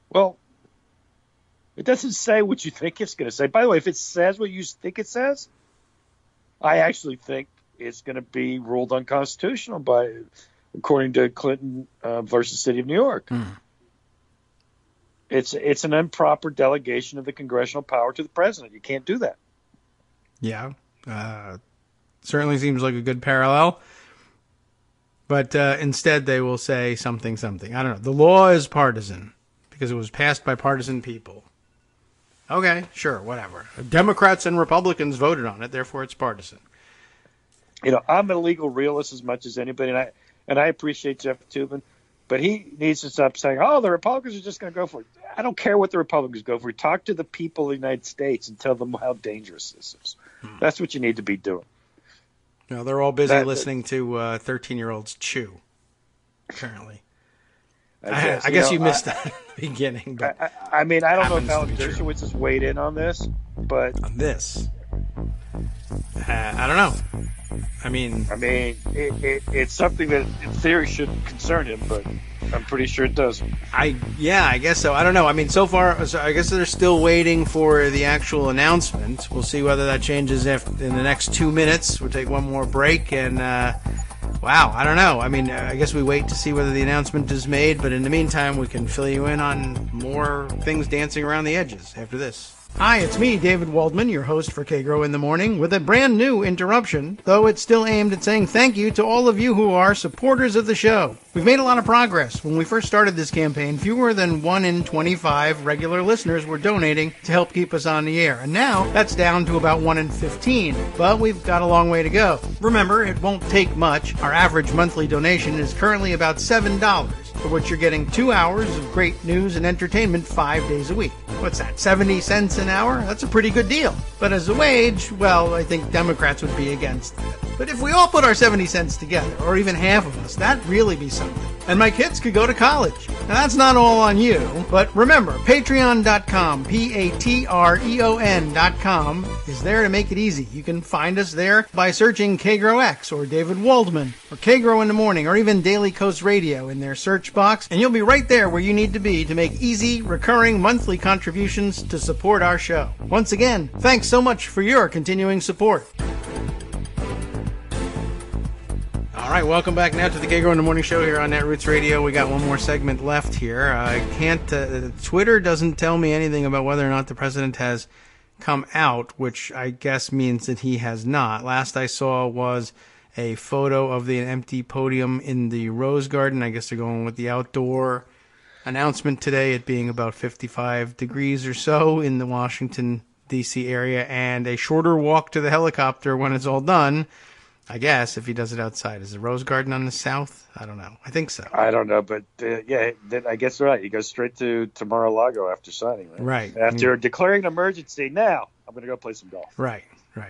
well, it doesn't say what you think it's going to say. By the way, if it says what you think it says, I actually think it's going to be ruled unconstitutional according to Clinton versus City of New York. It's an improper delegation of the congressional power to the president. You can't do that. Yeah, certainly seems like a good parallel. But instead, they will say something. I don't know. The law is partisan because it was passed by partisan people. Okay, sure, whatever. Democrats and Republicans voted on it, therefore it's partisan. I'm a legal realist as much as anybody, and I appreciate Jeff Toobin, but he needs to stop saying, "Oh, the Republicans are just going to go for it." I don't care what the Republicans go for. Talk to the people of the United States and tell them how dangerous this is. That's what you need to be doing. No, they're all busy listening to 13-year-olds chew, apparently. I guess you missed that at the beginning. But I mean, I don't know if happens to Alan be true. Dershowitz has weighed in on this, but on this, I don't know. I mean, it's something that in theory shouldn't concern him, but I'm pretty sure it does. I guess so. I don't know. I mean, so far, I guess they're still waiting for the actual announcement. We'll see whether that changes in the next 2 minutes. We'll take one more break, and wow, I don't know. I mean, I guess we wait to see whether the announcement is made, but in the meantime, we can fill you in on more things dancing around the edges after this. Hi, it's me, David Waldman, your host for Kagro in the Morning, with a brand new interruption, though it's still aimed at saying thank you to all of you who are supporters of the show. We've made a lot of progress. When we first started this campaign, fewer than 1 in 25 regular listeners were donating to help keep us on the air, and now that's down to about 1 in 15, but we've got a long way to go. Remember, it won't take much. Our average monthly donation is currently about $7, for which you're getting 2 hours of great news and entertainment 5 days a week. What's that, 70 cents an hour? That's a pretty good deal. But as a wage, well, I think Democrats would be against that. But if we all put our 70 cents together, or even half of us, that'd really be something. And my kids could go to college. Now, that's not all on you, but remember, patreon.com, Patreon.com, is there to make it easy. You can find us there by searching Kagro X, or David Waldman, or Kagro in the Morning, or even Daily Coast Radio in their search box, and you'll be right there where you need to be to make easy, recurring monthly contributions to support our show. Once again, thanks so much for your continuing support. All right, welcome back now to the Kagro in the Morning Show here on Netroots Radio. We got one more segment left here. I can't. Twitter doesn't tell me anything about whether or not the president has come out, which I guess means that he has not. Last I saw was a photo of the empty podium in the Rose Garden. I guess they're going with the outdoor announcement today, it being about 55 degrees or so in the Washington, D.C. area, and a shorter walk to the helicopter when it's all done. I guess, if he does it outside. Is the Rose Garden on the south? I don't know. I think so. I don't know, but yeah, I guess right. He goes straight to Mar-a-Lago after signing, right? Right. After declaring an emergency, now I'm going to go play some golf. Right. All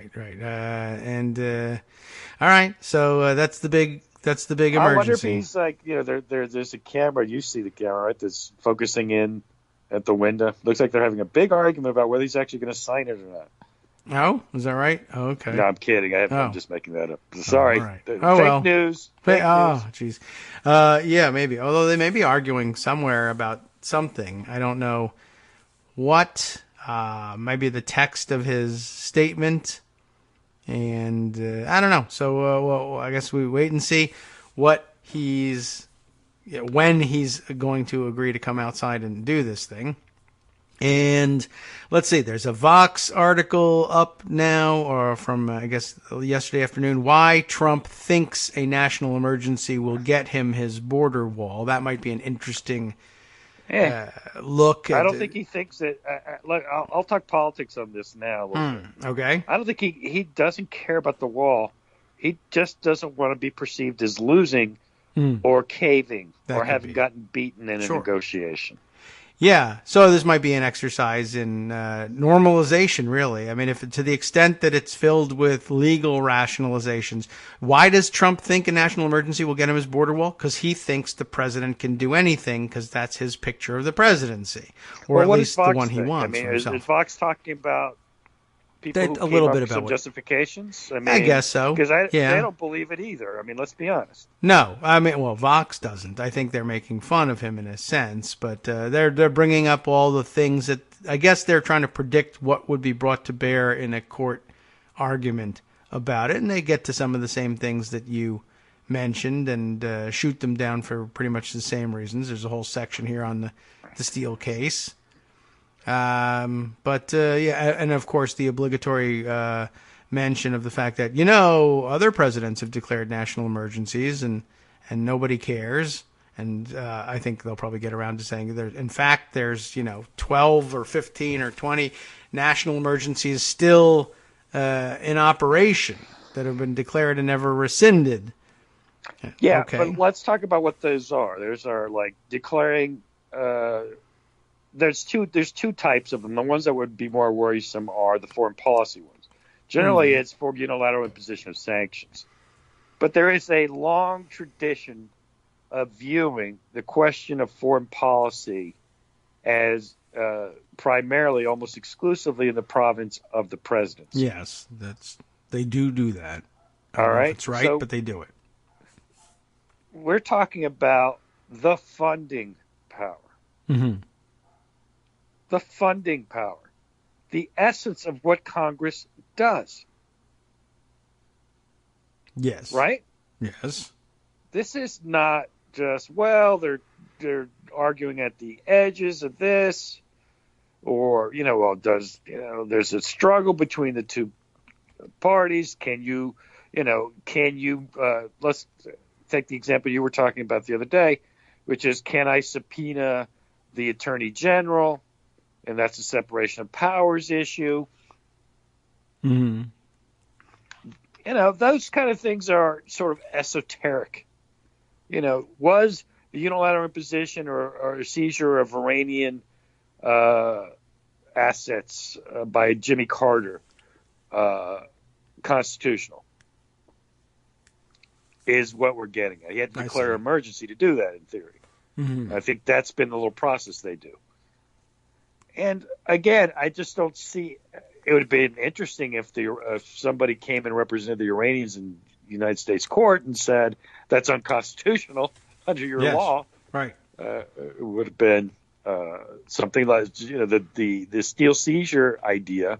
right. So that's the big emergency. I wonder if he's like, there's a camera. You see the camera, right? That's focusing in at the window. Looks like they're having a big argument about whether he's actually going to sign it or not. Oh, is that right? Oh, okay. No, I'm kidding. I'm just making that up. Sorry. Oh, right. Fake well. news. Oh, jeez. Yeah, maybe. Although they may be arguing somewhere about something. I don't know what. Maybe the text of his statement. And I don't know. So, well, I guess we wait and see what when he's going to agree to come outside and do this thing. And let's see, there's a Vox article up now, or from, I guess, yesterday afternoon, why Trump thinks a national emergency will get him his border wall. That might be an interesting look. I don't think he thinks that. Look, I'll talk politics on this now. Okay. I don't think he doesn't care about the wall. He just doesn't want to be perceived as losing or caving or having gotten beaten in a negotiation. Yeah, so this might be an exercise in normalization, really. I mean, if to the extent that it's filled with legal rationalizations, why does Trump think a national emergency will get him his border wall? Because he thinks the president can do anything, because that's his picture of the presidency, or at least the one he wants. I mean, is Vox talking about people who a little bit about some justifications? I mean, I guess so. Because they don't believe it either. I mean, let's be honest. No, I mean, well, Vox doesn't. I think they're making fun of him in a sense, but they're bringing up all the things that I guess they're trying to predict what would be brought to bear in a court argument about it, and they get to some of the same things that you mentioned and shoot them down for pretty much the same reasons. There's a whole section here on the Steele case. But and of course the obligatory mention of the fact that other presidents have declared national emergencies and nobody cares, and I think they'll probably get around to saying there's 12 or 15 or 20 national emergencies still in operation that have been declared and never rescinded. Yeah, okay. But let's talk about what those are. Those are like declaring. There's two types of them. The ones that would be more worrisome are the foreign policy ones. Generally, it's for unilateral imposition of sanctions. But there is a long tradition viewing the question of foreign policy as primarily, almost exclusively, in the province of the presidents. Yes, they do that. I All don't know right, if it's right, so but they do it. we're talking about the funding power. Mm-hmm. The funding power. The essence of what Congress does. Yes. Right? Yes. This is not just, well, they're arguing at the edges of this, or, there's a struggle between the two parties. Let's take the example you were talking about the other day, which is, can I subpoena the attorney general? And that's a separation of powers issue. Mm-hmm. Those kind of things are sort of esoteric. Was the unilateral imposition or seizure of Iranian assets by Jimmy Carter constitutional? Is what we're getting at. He had to declare an emergency to do that, in theory. Mm-hmm. I think that's been the little process they do. And again, I just don't see. It would have been interesting if somebody came and represented the Iranians in the United States court and said that's unconstitutional under your law. Right. It would have been something like the steel seizure idea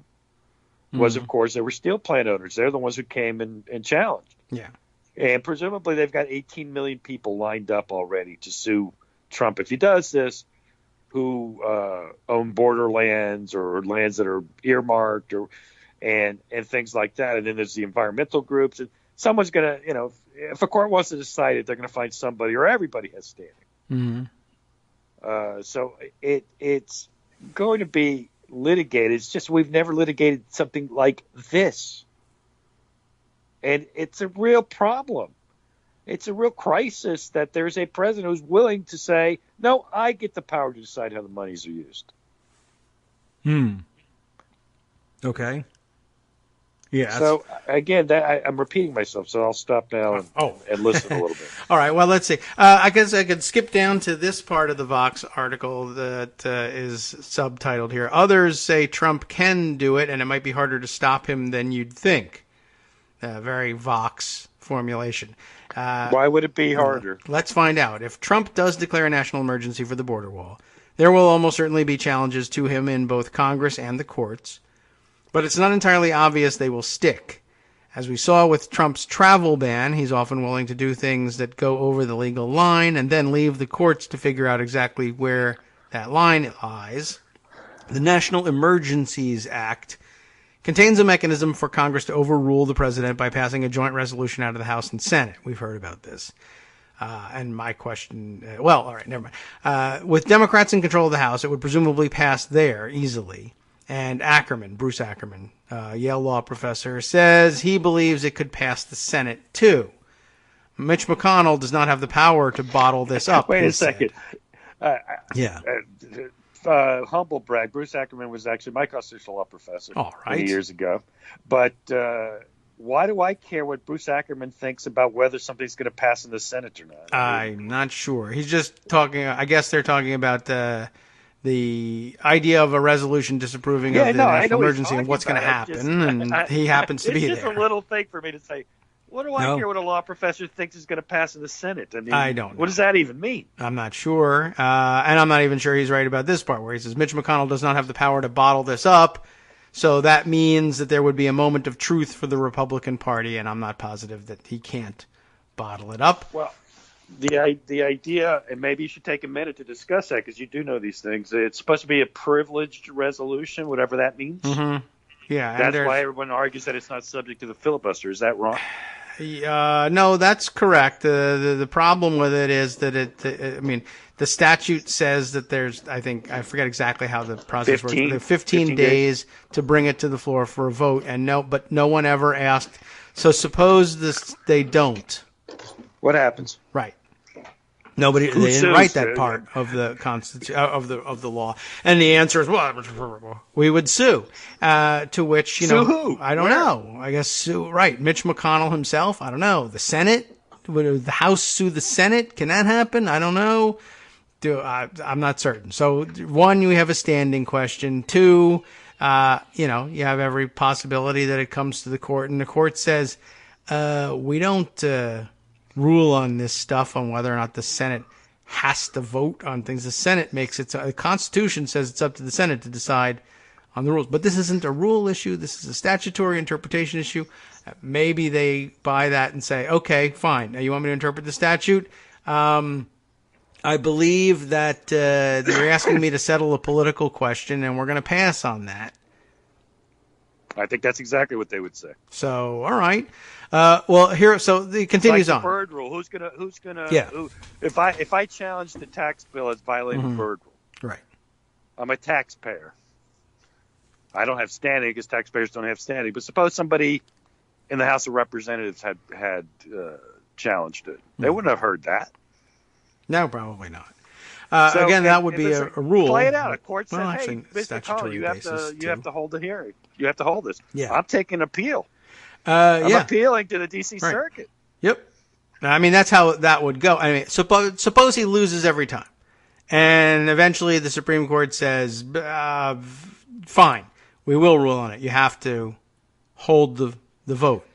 was, of course, there were steel plant owners. They're the ones who came and challenged. Yeah. And presumably they've got 18 million people lined up already to sue Trump if he does this, who own borderlands or lands that are earmarked and things like that. And then there's the environmental groups. And someone's going to, if a court wants to decide it, they're going to find somebody, or everybody has standing. Mm-hmm. So it's going to be litigated. It's just we've never litigated something like this. And it's a real problem. It's a real crisis that there's a president who's willing to say, no, I get the power to decide how the monies are used. Okay. Yeah. So, again, I'm repeating myself, so I'll stop now and listen a little bit. All right. Well, let's see. I guess I could skip down to this part of the Vox article that is subtitled here. Others say Trump can do it, and it might be harder to stop him than you'd think. Very Vox formulation. Why would it be harder? Let's find out. If Trump does declare a national emergency for the border wall, there will almost certainly be challenges to him in both Congress and the courts. But it's not entirely obvious they will stick. As we saw with Trump's travel ban, he's often willing to do things that go over the legal line and then leave the courts to figure out exactly where that line lies. The National Emergencies Act contains a mechanism for Congress to overrule the president by passing a joint resolution out of the House and Senate. We've heard about this. And my question, all right, never mind. With Democrats in control of the House, it would presumably pass there easily. And Bruce Ackerman, Yale law professor, says he believes it could pass the Senate too. Mitch McConnell does not have the power to bottle this up. Wait a second. Yeah. Humble brag. Bruce Ackerman was actually my constitutional law professor many years ago. But why do I care what Bruce Ackerman thinks about whether something's going to pass in the Senate or not? I'm not sure. He's just talking. I guess they're talking about the idea of a resolution disapproving of the national emergency and what's going to happen. He happens to be there. It's just a little thing for me to say. What do I care what a law professor thinks is going to pass in the Senate? I mean, I don't know. What does that even mean? I'm not sure. And I'm not even sure he's right about this part where he says Mitch McConnell does not have the power to bottle this up. So that means that there would be a moment of truth for the Republican Party, and I'm not positive that he can't bottle it up. Well, the idea, and maybe you should take a minute to discuss that because you do know these things. It's supposed to be a privileged resolution, whatever that means. Mm-hmm. Yeah, that's why everyone argues that it's not subject to the filibuster. Is that wrong? No, that's correct. The problem with it is that the statute says that there's, I forget exactly how the process works. But 15 days to bring it to the floor for a vote, but no one ever asked. So suppose they don't. What happens? Right. They didn't write that part of the constitution of the law, and the answer is we would sue. To which sue who? I don't know. I guess sue. Right, Mitch McConnell himself. I don't know. The Senate. would the House sue the Senate? Can that happen? I don't know. I'm not certain. So, one, you have a standing question. Two, you have every possibility that it comes to the court, and the court says, we don't rule on this stuff on whether or not the Senate has to vote on things. The Senate the Constitution says it's up to the Senate to decide on the rules. But this isn't a rule issue. This is a statutory interpretation issue. Maybe they buy that and say, okay, fine. Now, you want me to interpret the statute? I believe that they're asking me to settle a political question, and we're going to pass on that. I think that's exactly what they would say. So, all right. So it continues like on. The Byrd rule. Who's gonna? Yeah. If I challenge the tax bill as violating the Byrd rule, Right. I'm a taxpayer. I don't have standing because taxpayers don't have standing. But suppose somebody in the House of Representatives had challenged it, they wouldn't have heard that. No, probably not. Again, that would be a rule. Play it out. A court said, actually, "Hey, Mr. Collin, you have to hold the hearing. You have to hold this." Yeah. I'm taking appeal. I'm appealing to the D.C. Circuit. Yep. I mean, that's how that would go. I mean, suppose he loses every time, and eventually the Supreme Court says, "Fine, we will rule on it. You have to hold the vote."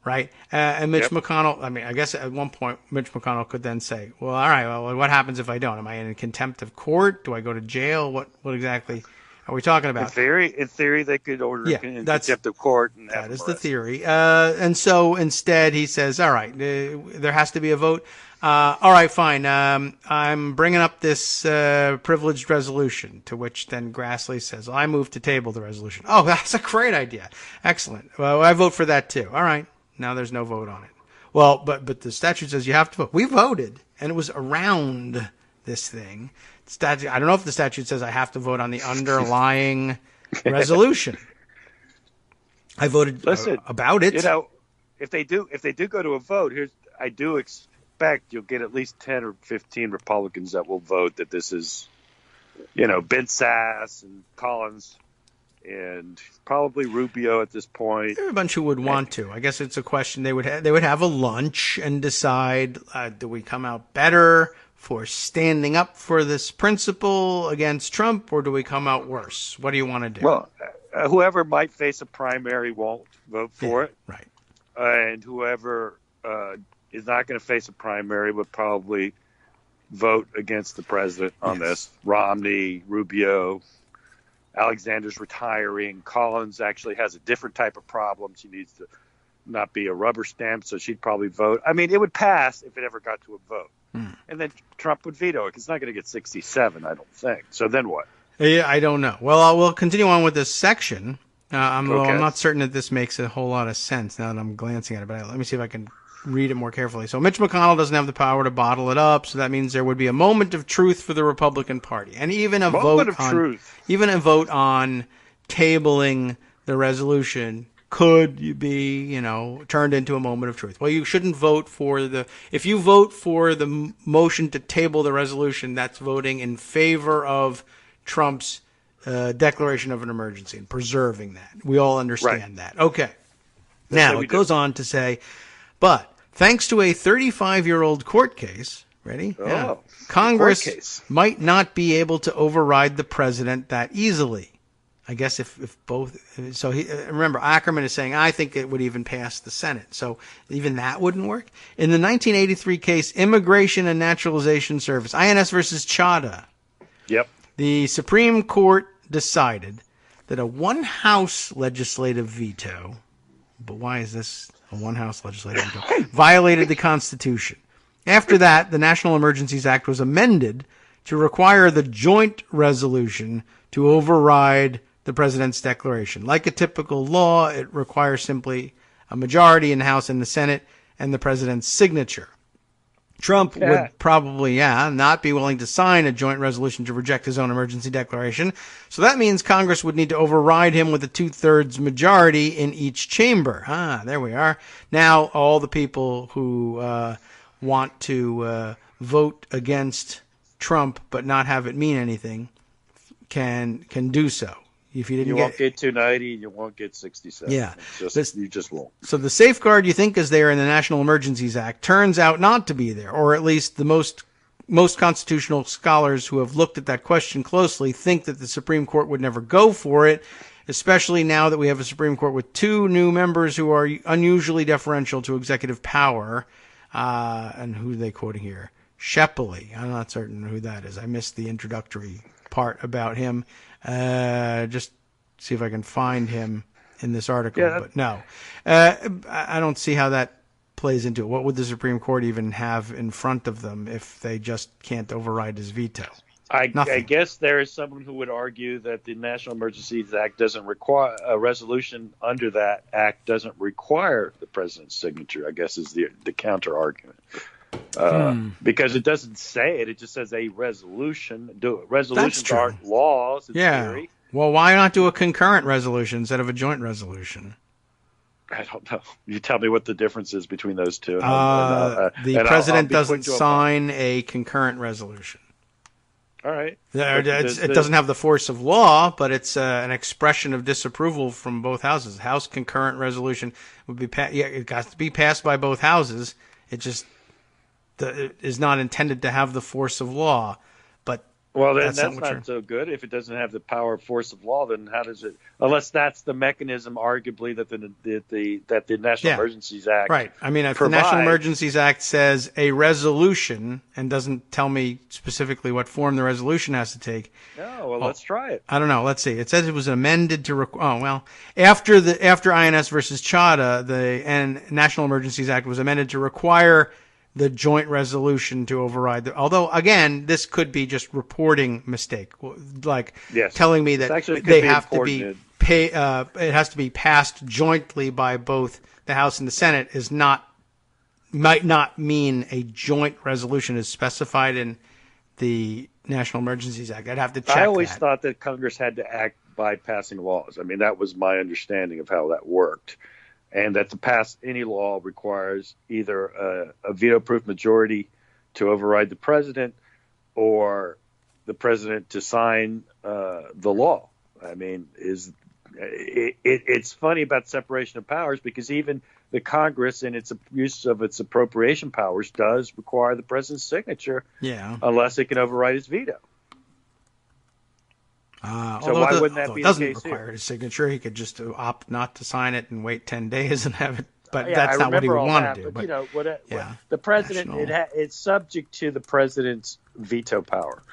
Right? And Mitch McConnell, I mean, I guess at one point, Mitch McConnell could then say, well, all right, well, what happens if I don't? Am I in contempt of court? Do I go to jail? What exactly are we talking about? In theory, they could order in contempt of court. And that is the theory. And so instead he says, all right, there has to be a vote. All right, fine. I'm bringing up this privileged resolution, to which then Grassley says, well, I move to table the resolution. Oh, that's a great idea. Excellent. Well, I vote for that too. All right. Now there's no vote on it. Well, but the statute says you have to vote. We voted, and it was around this thing. I don't know if the statute says I have to vote on the underlying resolution. I voted about it. You know, if they do go to a vote, I do expect you'll get at least 10 or 15 Republicans that will vote that this is, Ben Sass and Collins. And probably Rubio at this point. There are a bunch who would want to. I guess it's a question they would have a lunch and decide: do we come out better for standing up for this principle against Trump, or do we come out worse? What do you want to do? Well, whoever might face a primary won't vote for it, right? And whoever is not going to face a primary would probably vote against the president on this. Romney, Rubio. Alexander's retiring. Collins actually has a different type of problem. She needs to not be a rubber stamp, so she'd probably vote. I mean, it would pass if it ever got to a vote. And then Trump would veto it. It's not going to get 67, I don't think. So then what? Yeah, I don't know. Well, I will continue on with this section. I'm not certain that this makes a whole lot of sense now that I'm glancing at it, but let me see if I can read it more carefully. So Mitch McConnell doesn't have the power to bottle it up, so that means there would be a moment of truth for the Republican Party, and even a vote on tabling the resolution could be, turned into a moment of truth. Well, you shouldn't vote if you vote for the motion to table the resolution, that's voting in favor of Trump's declaration of an emergency and preserving that. We all understand that. Okay. Now, it goes on to say, but thanks to a 35-year-old court case, ready? Congress might not be able to override the president that easily. I guess if both. So remember, Ackerman is saying, I think it would even pass the Senate. So even that wouldn't work. In the 1983 case, Immigration and Naturalization Service, INS versus Chadha. Yep. The Supreme Court decided that a one-house legislative veto, but why is this a one-house legislative veto, violated the Constitution. After that, the National Emergencies Act was amended to require the joint resolution to override the president's declaration. Like a typical law, it requires simply a majority in the House and the Senate and the president's signature. Trump would probably, not be willing to sign a joint resolution to reject his own emergency declaration. So that means Congress would need to override him with a 2/3 majority in each chamber. There we are. Now, all the people who want to vote against Trump but not have it mean anything can do so. If you didn't You won't get 290, you won't get 67. Yeah. You just won't. So the safeguard you think is there in the National Emergencies Act turns out not to be there, or at least the most constitutional scholars who have looked at that question closely think that the Supreme Court would never go for it, especially now that we have a Supreme Court with 2 new members who are unusually deferential to executive power. And who are they quoting here? Shepley. I'm not certain who that is. I missed the introductory part about him. Just see if I can find him in this article. Yeah. But no, I don't see how that plays into it. What would the Supreme Court even have in front of them if they just can't override his veto? I guess there is someone who would argue that the National Emergencies Act doesn't require a resolution under that act doesn't require the president's signature. I guess is the counter argument. Because it doesn't say it; it just says a resolution. Resolutions aren't laws. In theory. Well, why not do a concurrent resolution instead of a joint resolution? I don't know. You tell me what the difference is between those two. The president doesn't sign a concurrent resolution. All right. It doesn't have the force of law, but it's an expression of disapproval from both houses. House concurrent resolution would be it has to be passed by both houses. It just is not intended to have the force of law. But well, then that's not so good. If it doesn't have the power of force of law, then how does it? Unless that's the mechanism, arguably, that the National Emergencies Act right. I mean, if provides. The National Emergencies Act says a resolution and doesn't tell me specifically what form the resolution has to take. No, well, let's try it. I don't know. Let's see. It says it was amended to. After INS versus Chadha, the National Emergencies Act was amended to require the joint resolution to override although again, this could be just reporting mistake, like telling me that they have to be it has to be passed jointly by both the House and the Senate might not mean a joint resolution is specified in the National Emergencies Act. I'd have to check. I always thought that Congress had to act by passing laws. I mean, that was my understanding of how that worked. And that to pass any law requires either a veto-proof majority to override the president or the president to sign the law. I mean, it's funny about separation of powers because even the Congress in its use of its appropriation powers does require the president's signature unless it can override his veto. So why wouldn't that be the case here? It doesn't require his signature. He could just opt not to sign it and wait 10 days and have it. But that's not what he would want to do. But you know, the president, it's subject to the president's veto power,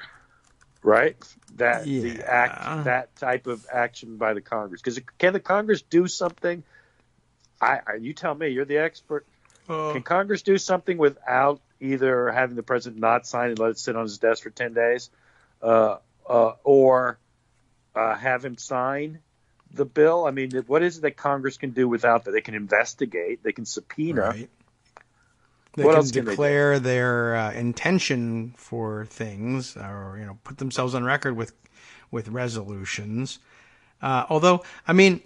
right? That type of action by the Congress. Because can the Congress do something? You tell me. You're the expert. Can Congress do something without either having the president not sign and let it sit on his desk for 10 days, or have him sign the bill? I mean, what is it that Congress can do without that? They can investigate. They can subpoena. Right. They can declare their intention for things, or put themselves on record with resolutions. Although, I mean,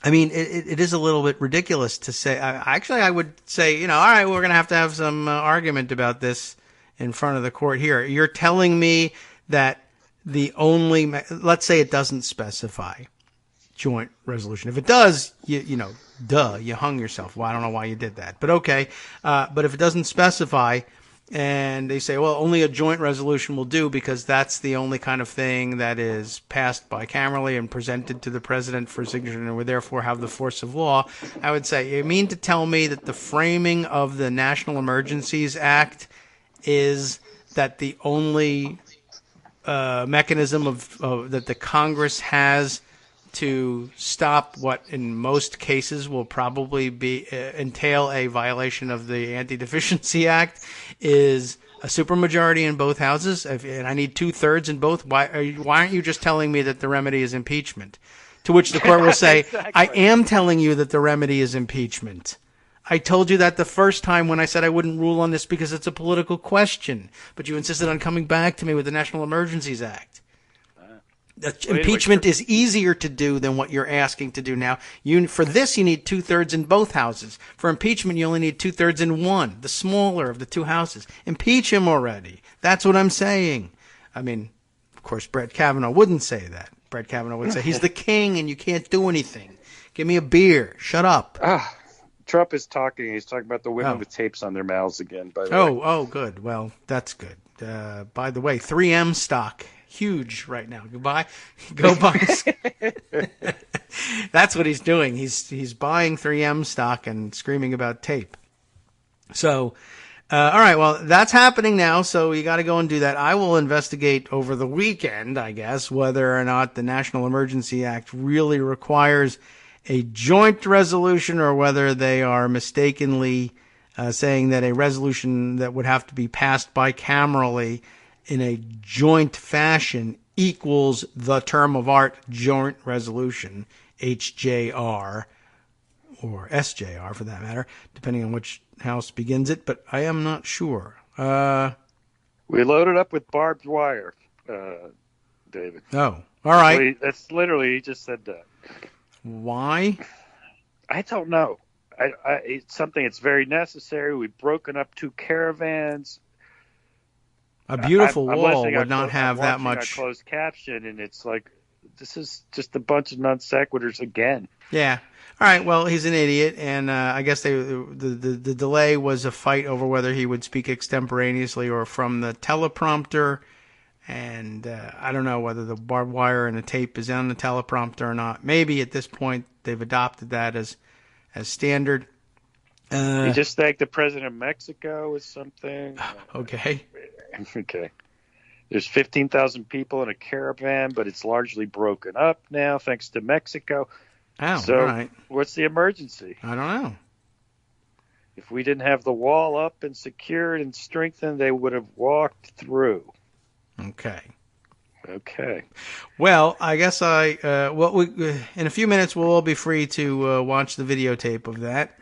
it is a little bit ridiculous to say. I would say, all right, we're going to have some argument about this in front of the court here. You're telling me that let's say it doesn't specify joint resolution. If it does, you hung yourself. Well, I don't know why you did that, but okay. But if it doesn't specify and they say, well, only a joint resolution will do because that's the only kind of thing that is passed bicamerally and presented to the president for signature and would therefore have the force of law, I would say, you mean to tell me that the framing of the National Emergencies Act is that the only mechanism that the Congress has to stop what in most cases will probably entail a violation of the Anti-Deficiency Act is a supermajority in both houses, and I need 2/3 in both? Why aren't you just telling me that the remedy is impeachment? To which the court will say, exactly. I am telling you that the remedy is impeachment. I told you that the first time when I said I wouldn't rule on this because it's a political question, but you insisted on coming back to me with the National Emergencies Act. Impeachment is easier to do than what you're asking to do now. For this, you need 2/3 in both houses. For impeachment, you only need 2/3 in one, the smaller of the two houses. Impeach him already. That's what I'm saying. I mean, of course, Brett Kavanaugh wouldn't say that. Brett Kavanaugh would say. He's the king, and you can't do anything. Give me a beer. Shut up. Trump is talking. He's talking about the women with tapes on their mouths again, by the way. Oh, good. Well, that's good. By the way, 3M stock, huge right now. Goodbye. Go buy. That's what he's doing. He's buying 3M stock and screaming about tape. So, all right. Well, that's happening now. So you got to go and do that. I will investigate over the weekend, I guess, whether or not the National Emergency Act really requires a joint resolution or whether they are mistakenly saying that a resolution that would have to be passed bicamerally in a joint fashion equals the term of art joint resolution, HJR, or SJR for that matter, depending on which house begins it, but I am not sure. We loaded up with barbed wire, David. Oh, all right. That's literally, he just said that. Why? I don't know. It's something that's very necessary. We've broken up 2 caravans. A beautiful I'm wall would not have that much. Closed caption, and it's like, this is just a bunch of non sequiturs again. Yeah. All right. Well, he's an idiot, and I guess the delay was a fight over whether he would speak extemporaneously or from the teleprompter. And I don't know whether the barbed wire and the tape is on the teleprompter or not. Maybe at this point they've adopted that as standard. He just thanked the president of Mexico with something. Okay. Okay. There's 15,000 people in a caravan, but it's largely broken up now thanks to Mexico. Oh, so all right. What's the emergency? I don't know. If we didn't have the wall up and secured and strengthened, they would have walked through. Okay. Well, I guess in a few minutes we'll all be free to watch the videotape of that.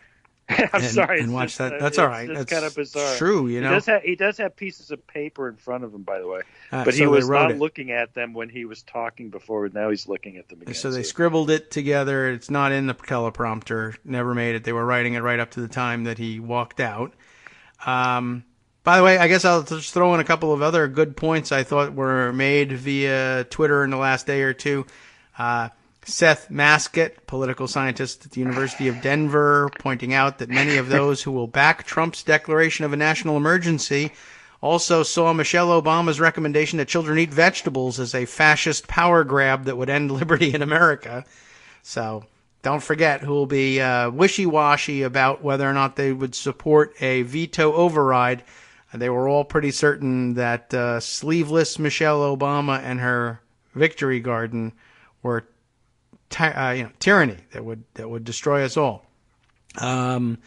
I'm sorry. And watch that. That's all right. That's kind of bizarre. True, you know. He does have pieces of paper in front of him, by the way. But so he was not it. looking at them when he was talking before. Now he's looking at them again. So they scribbled it together. It's not in the teleprompter. Never made it. They were writing it right up to the time that he walked out. By the way, I guess I'll just throw in a couple of other good points I thought were made via Twitter in the last day or two. Seth Maskett, political scientist at the University of Denver, pointing out that many of those who will back Trump's declaration of a national emergency also saw Michelle Obama's recommendation that children eat vegetables as a fascist power grab that would end liberty in America. So don't forget who will be wishy-washy about whether or not they would support a veto override. They were all pretty certain that sleeveless Michelle Obama and her victory garden were tyranny that would destroy us all. And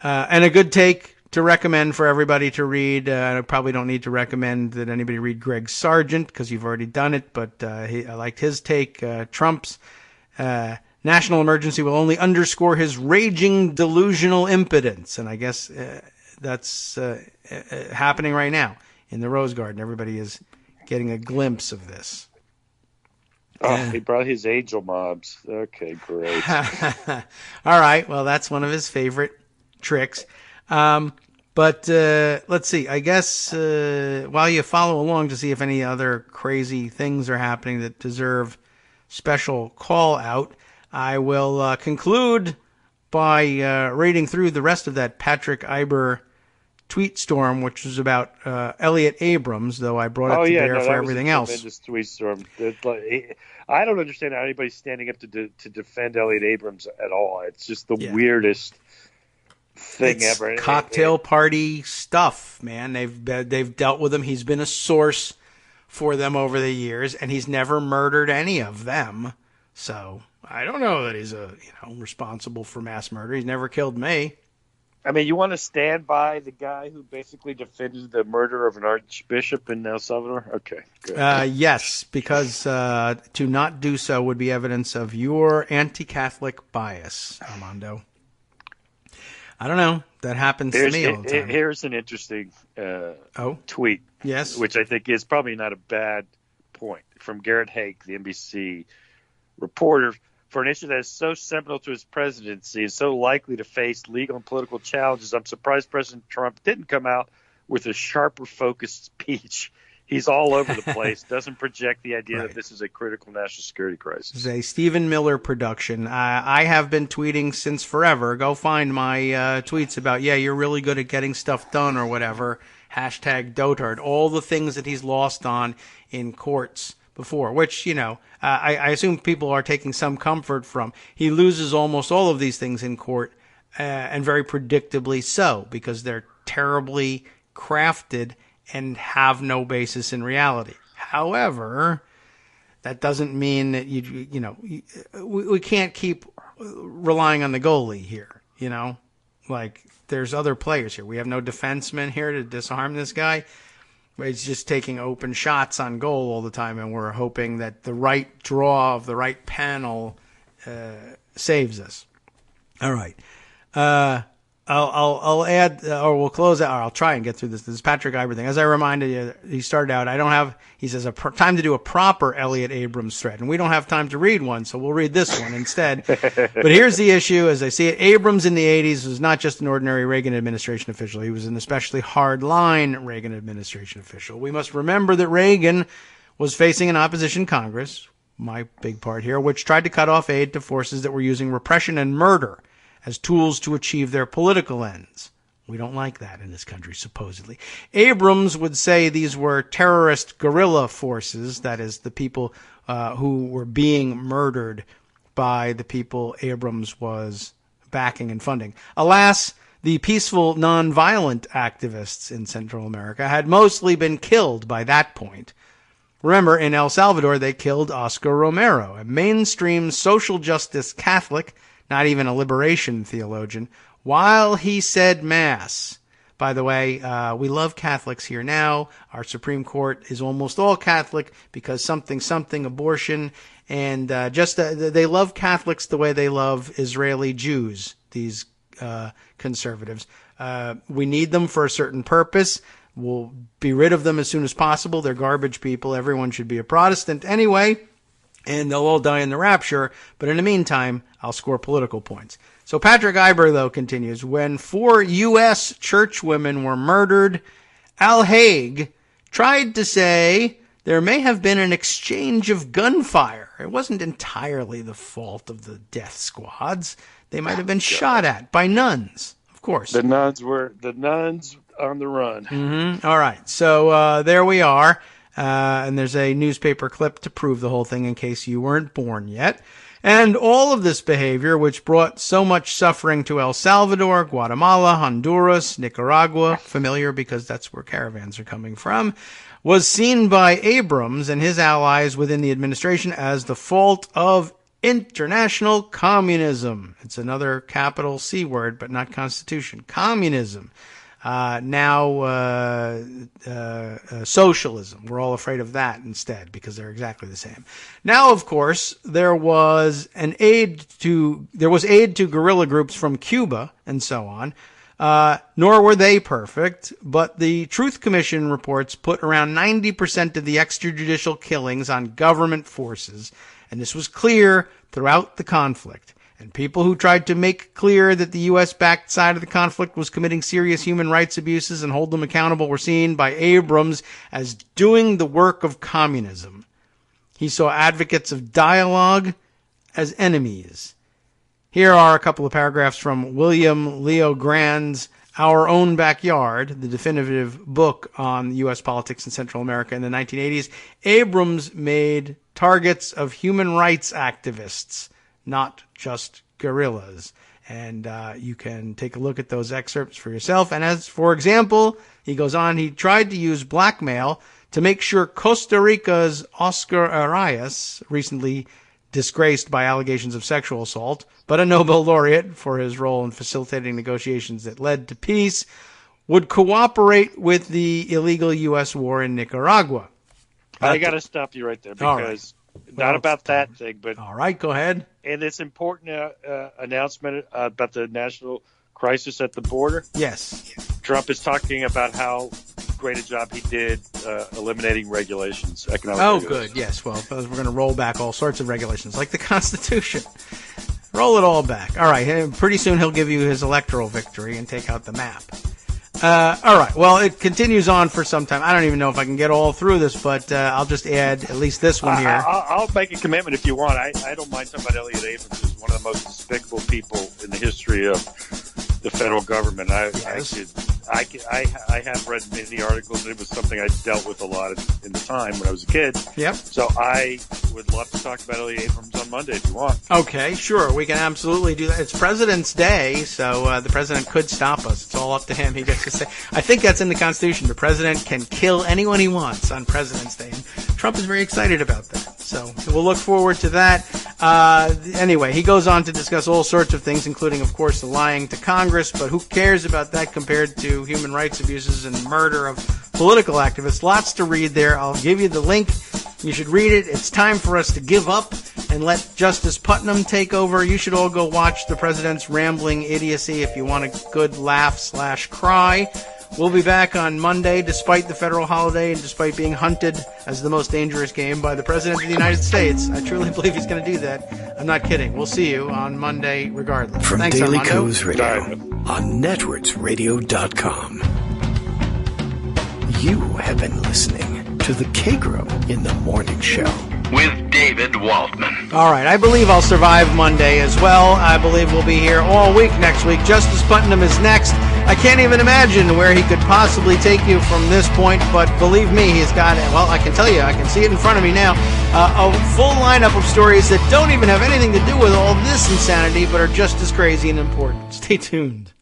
a good take to recommend for everybody to read. I probably don't need to recommend that anybody read Greg Sargent because you've already done it, but I liked his take. Trump's national emergency will only underscore his raging delusional impotence. And I guess that's happening right now in the Rose Garden. Everybody is getting a glimpse of this. He brought his angel mobs. Okay, great. All right. Well, that's one of his favorite tricks. But let's see. I guess while you follow along to see if any other crazy things are happening that deserve special call out, I will conclude by reading through the rest of that Patrick Eiber tweet storm, which was about Elliott Abrams, though I brought it to bear for everything else. Tremendous tweet storm. I don't understand how anybody's standing up to defend Elliott Abrams at all. It's just the weirdest thing ever. Cocktail party stuff, man. They've dealt with him. He's been a source for them over the years, and he's never murdered any of them. So I don't know that he's responsible for mass murder. He's never killed me. I mean, you want to stand by the guy who basically defended the murder of an archbishop in El Salvador? Okay, good. Yes, because to not do so would be evidence of your anti-Catholic bias, Armando. I don't know. That happens to me all the time. Here's an interesting tweet. Yes. Which I think is probably not a bad point, from Garrett Haake, the NBC reporter. For an issue that is so seminal to his presidency and so likely to face legal and political challenges, I'm surprised President Trump didn't come out with a sharper focused speech. He's all over the place. Doesn't project the idea Right. that this is a critical national security crisis. It's a Stephen Miller production. I have been tweeting since forever. Go find my tweets about, you're really good at getting stuff done or whatever. Hashtag Dotard. All the things that he's lost on in courts before, which, I assume people are taking some comfort from. He loses almost all of these things in court, and very predictably so, because they're terribly crafted and have no basis in reality. However, that doesn't mean that we can't keep relying on the goalie here. Like there's other players here. We have no defenseman here to disarm this guy. He's just taking open shots on goal all the time, and we're hoping that the right draw of the right panel saves us. All right. I'll add, or we'll close out, or I'll try and get through this. This is Patrick Iber thing. As I reminded you, he started out, he says, time to do a proper Elliot Abrams thread. And we don't have time to read one, so we'll read this one instead. But here's the issue, as I see it. Abrams in the 80s was not just an ordinary Reagan administration official. He was an especially hard-line Reagan administration official. We must remember that Reagan was facing an opposition Congress, my big part here, which tried to cut off aid to forces that were using repression and murder as tools to achieve their political ends. We don't like that in this country, supposedly. Abrams would say these were terrorist guerrilla forces, that is, the people who were being murdered by the people Abrams was backing and funding. Alas, the peaceful, nonviolent activists in Central America had mostly been killed by that point. Remember, in El Salvador, they killed Oscar Romero, a mainstream social justice Catholic, not even a liberation theologian, while he said Mass. By the way, we love Catholics here now. Our Supreme Court is almost all Catholic because something abortion, and they love Catholics the way they love Israeli Jews, these conservatives. We need them for a certain purpose. We'll be rid of them as soon as possible. They're garbage people. Everyone should be a Protestant anyway, and they'll all die in the rapture. But in the meantime, I'll score political points. So Patrick Iber, though, continues, when 4 U.S. churchwomen were murdered, Al Haig tried to say there may have been an exchange of gunfire. It wasn't entirely the fault of the death squads. They might have been shot at by nuns, of course. The nuns on the run. Mm-hmm. All right. So there we are. And there's a newspaper clip to prove the whole thing in case you weren't born yet. And all of this behavior, which brought so much suffering to El Salvador, Guatemala, Honduras, Nicaragua, familiar because that's where caravans are coming from, was seen by Abrams and his allies within the administration as the fault of international communism. It's another capital C word, but not constitution. Communism. Socialism. We're all afraid of that instead because they're exactly the same. Now, of course, there was aid to guerrilla groups from Cuba and so on. Nor were they perfect, but the Truth Commission reports put around 90% of the extrajudicial killings on government forces, and this was clear throughout the conflict. And people who tried to make clear that the U.S.-backed side of the conflict was committing serious human rights abuses and hold them accountable were seen by Abrams as doing the work of communism. He saw advocates of dialogue as enemies. Here are a couple of paragraphs from William Leo Grand's Our Own Backyard, the definitive book on U.S. politics in Central America in the 1980s. Abrams made targets of human rights activists, not just guerrillas. And you can take a look at those excerpts for yourself. And as, for example, he goes on, he tried to use blackmail to make sure Costa Rica's Oscar Arias, recently disgraced by allegations of sexual assault, but a Nobel laureate for his role in facilitating negotiations that led to peace, would cooperate with the illegal U.S. war in Nicaragua. I got to stop you right there because not about that thing, but all right, go ahead. And this important announcement about the national crisis at the border. Yes. Trump is talking about how great a job he did eliminating regulations, economic regulations. Good. Yes. Well, we're going to roll back all sorts of regulations, like the Constitution. Roll it all back. All right. Pretty soon he'll give you his electoral victory and take out the map. All right. Well, it continues on for some time. I don't even know if I can get all through this, but I'll just add at least this one here. I'll make a commitment if you want. I don't mind talking about Elliot Abrams as one of the most despicable people in the history of the federal government. I have read many articles. It was something I dealt with a lot in the time when I was a kid. Yep. So I would love to talk about Elliot Abrams on Monday if you want. Okay, sure. We can absolutely do that. It's President's Day, so the president could stop us. It's all up to him. He gets to say. I think that's in the Constitution. The president can kill anyone he wants on President's Day. And Trump is very excited about that. So we'll look forward to that. Anyway, he goes on to discuss all sorts of things, including, of course, the lying to Congress. But who cares about that compared to human rights abuses and murder of political activists? Lots to read there. I'll give you the link. You should read it. It's time for us to give up and let Justice Putnam take over. You should all go watch the president's rambling idiocy if you want a good laugh/cry. We'll be back on Monday, despite the federal holiday and despite being hunted as the most dangerous game by the President of the United States. I truly believe he's going to do that. I'm not kidding. We'll see you on Monday regardless. From Thanks, Daily Armando. Co's Radio on networksradio.com. You have been listening to the Kagro in the Morning Show. With David Waldman. All right, I believe I'll survive Monday as well. I believe we'll be here all week next week. Justice Putnam is next. I can't even imagine where he could possibly take you from this point, but believe me, he's got it. Well, I can tell you, I can see it in front of me now. A full lineup of stories that don't even have anything to do with all this insanity, but are just as crazy and important. Stay tuned.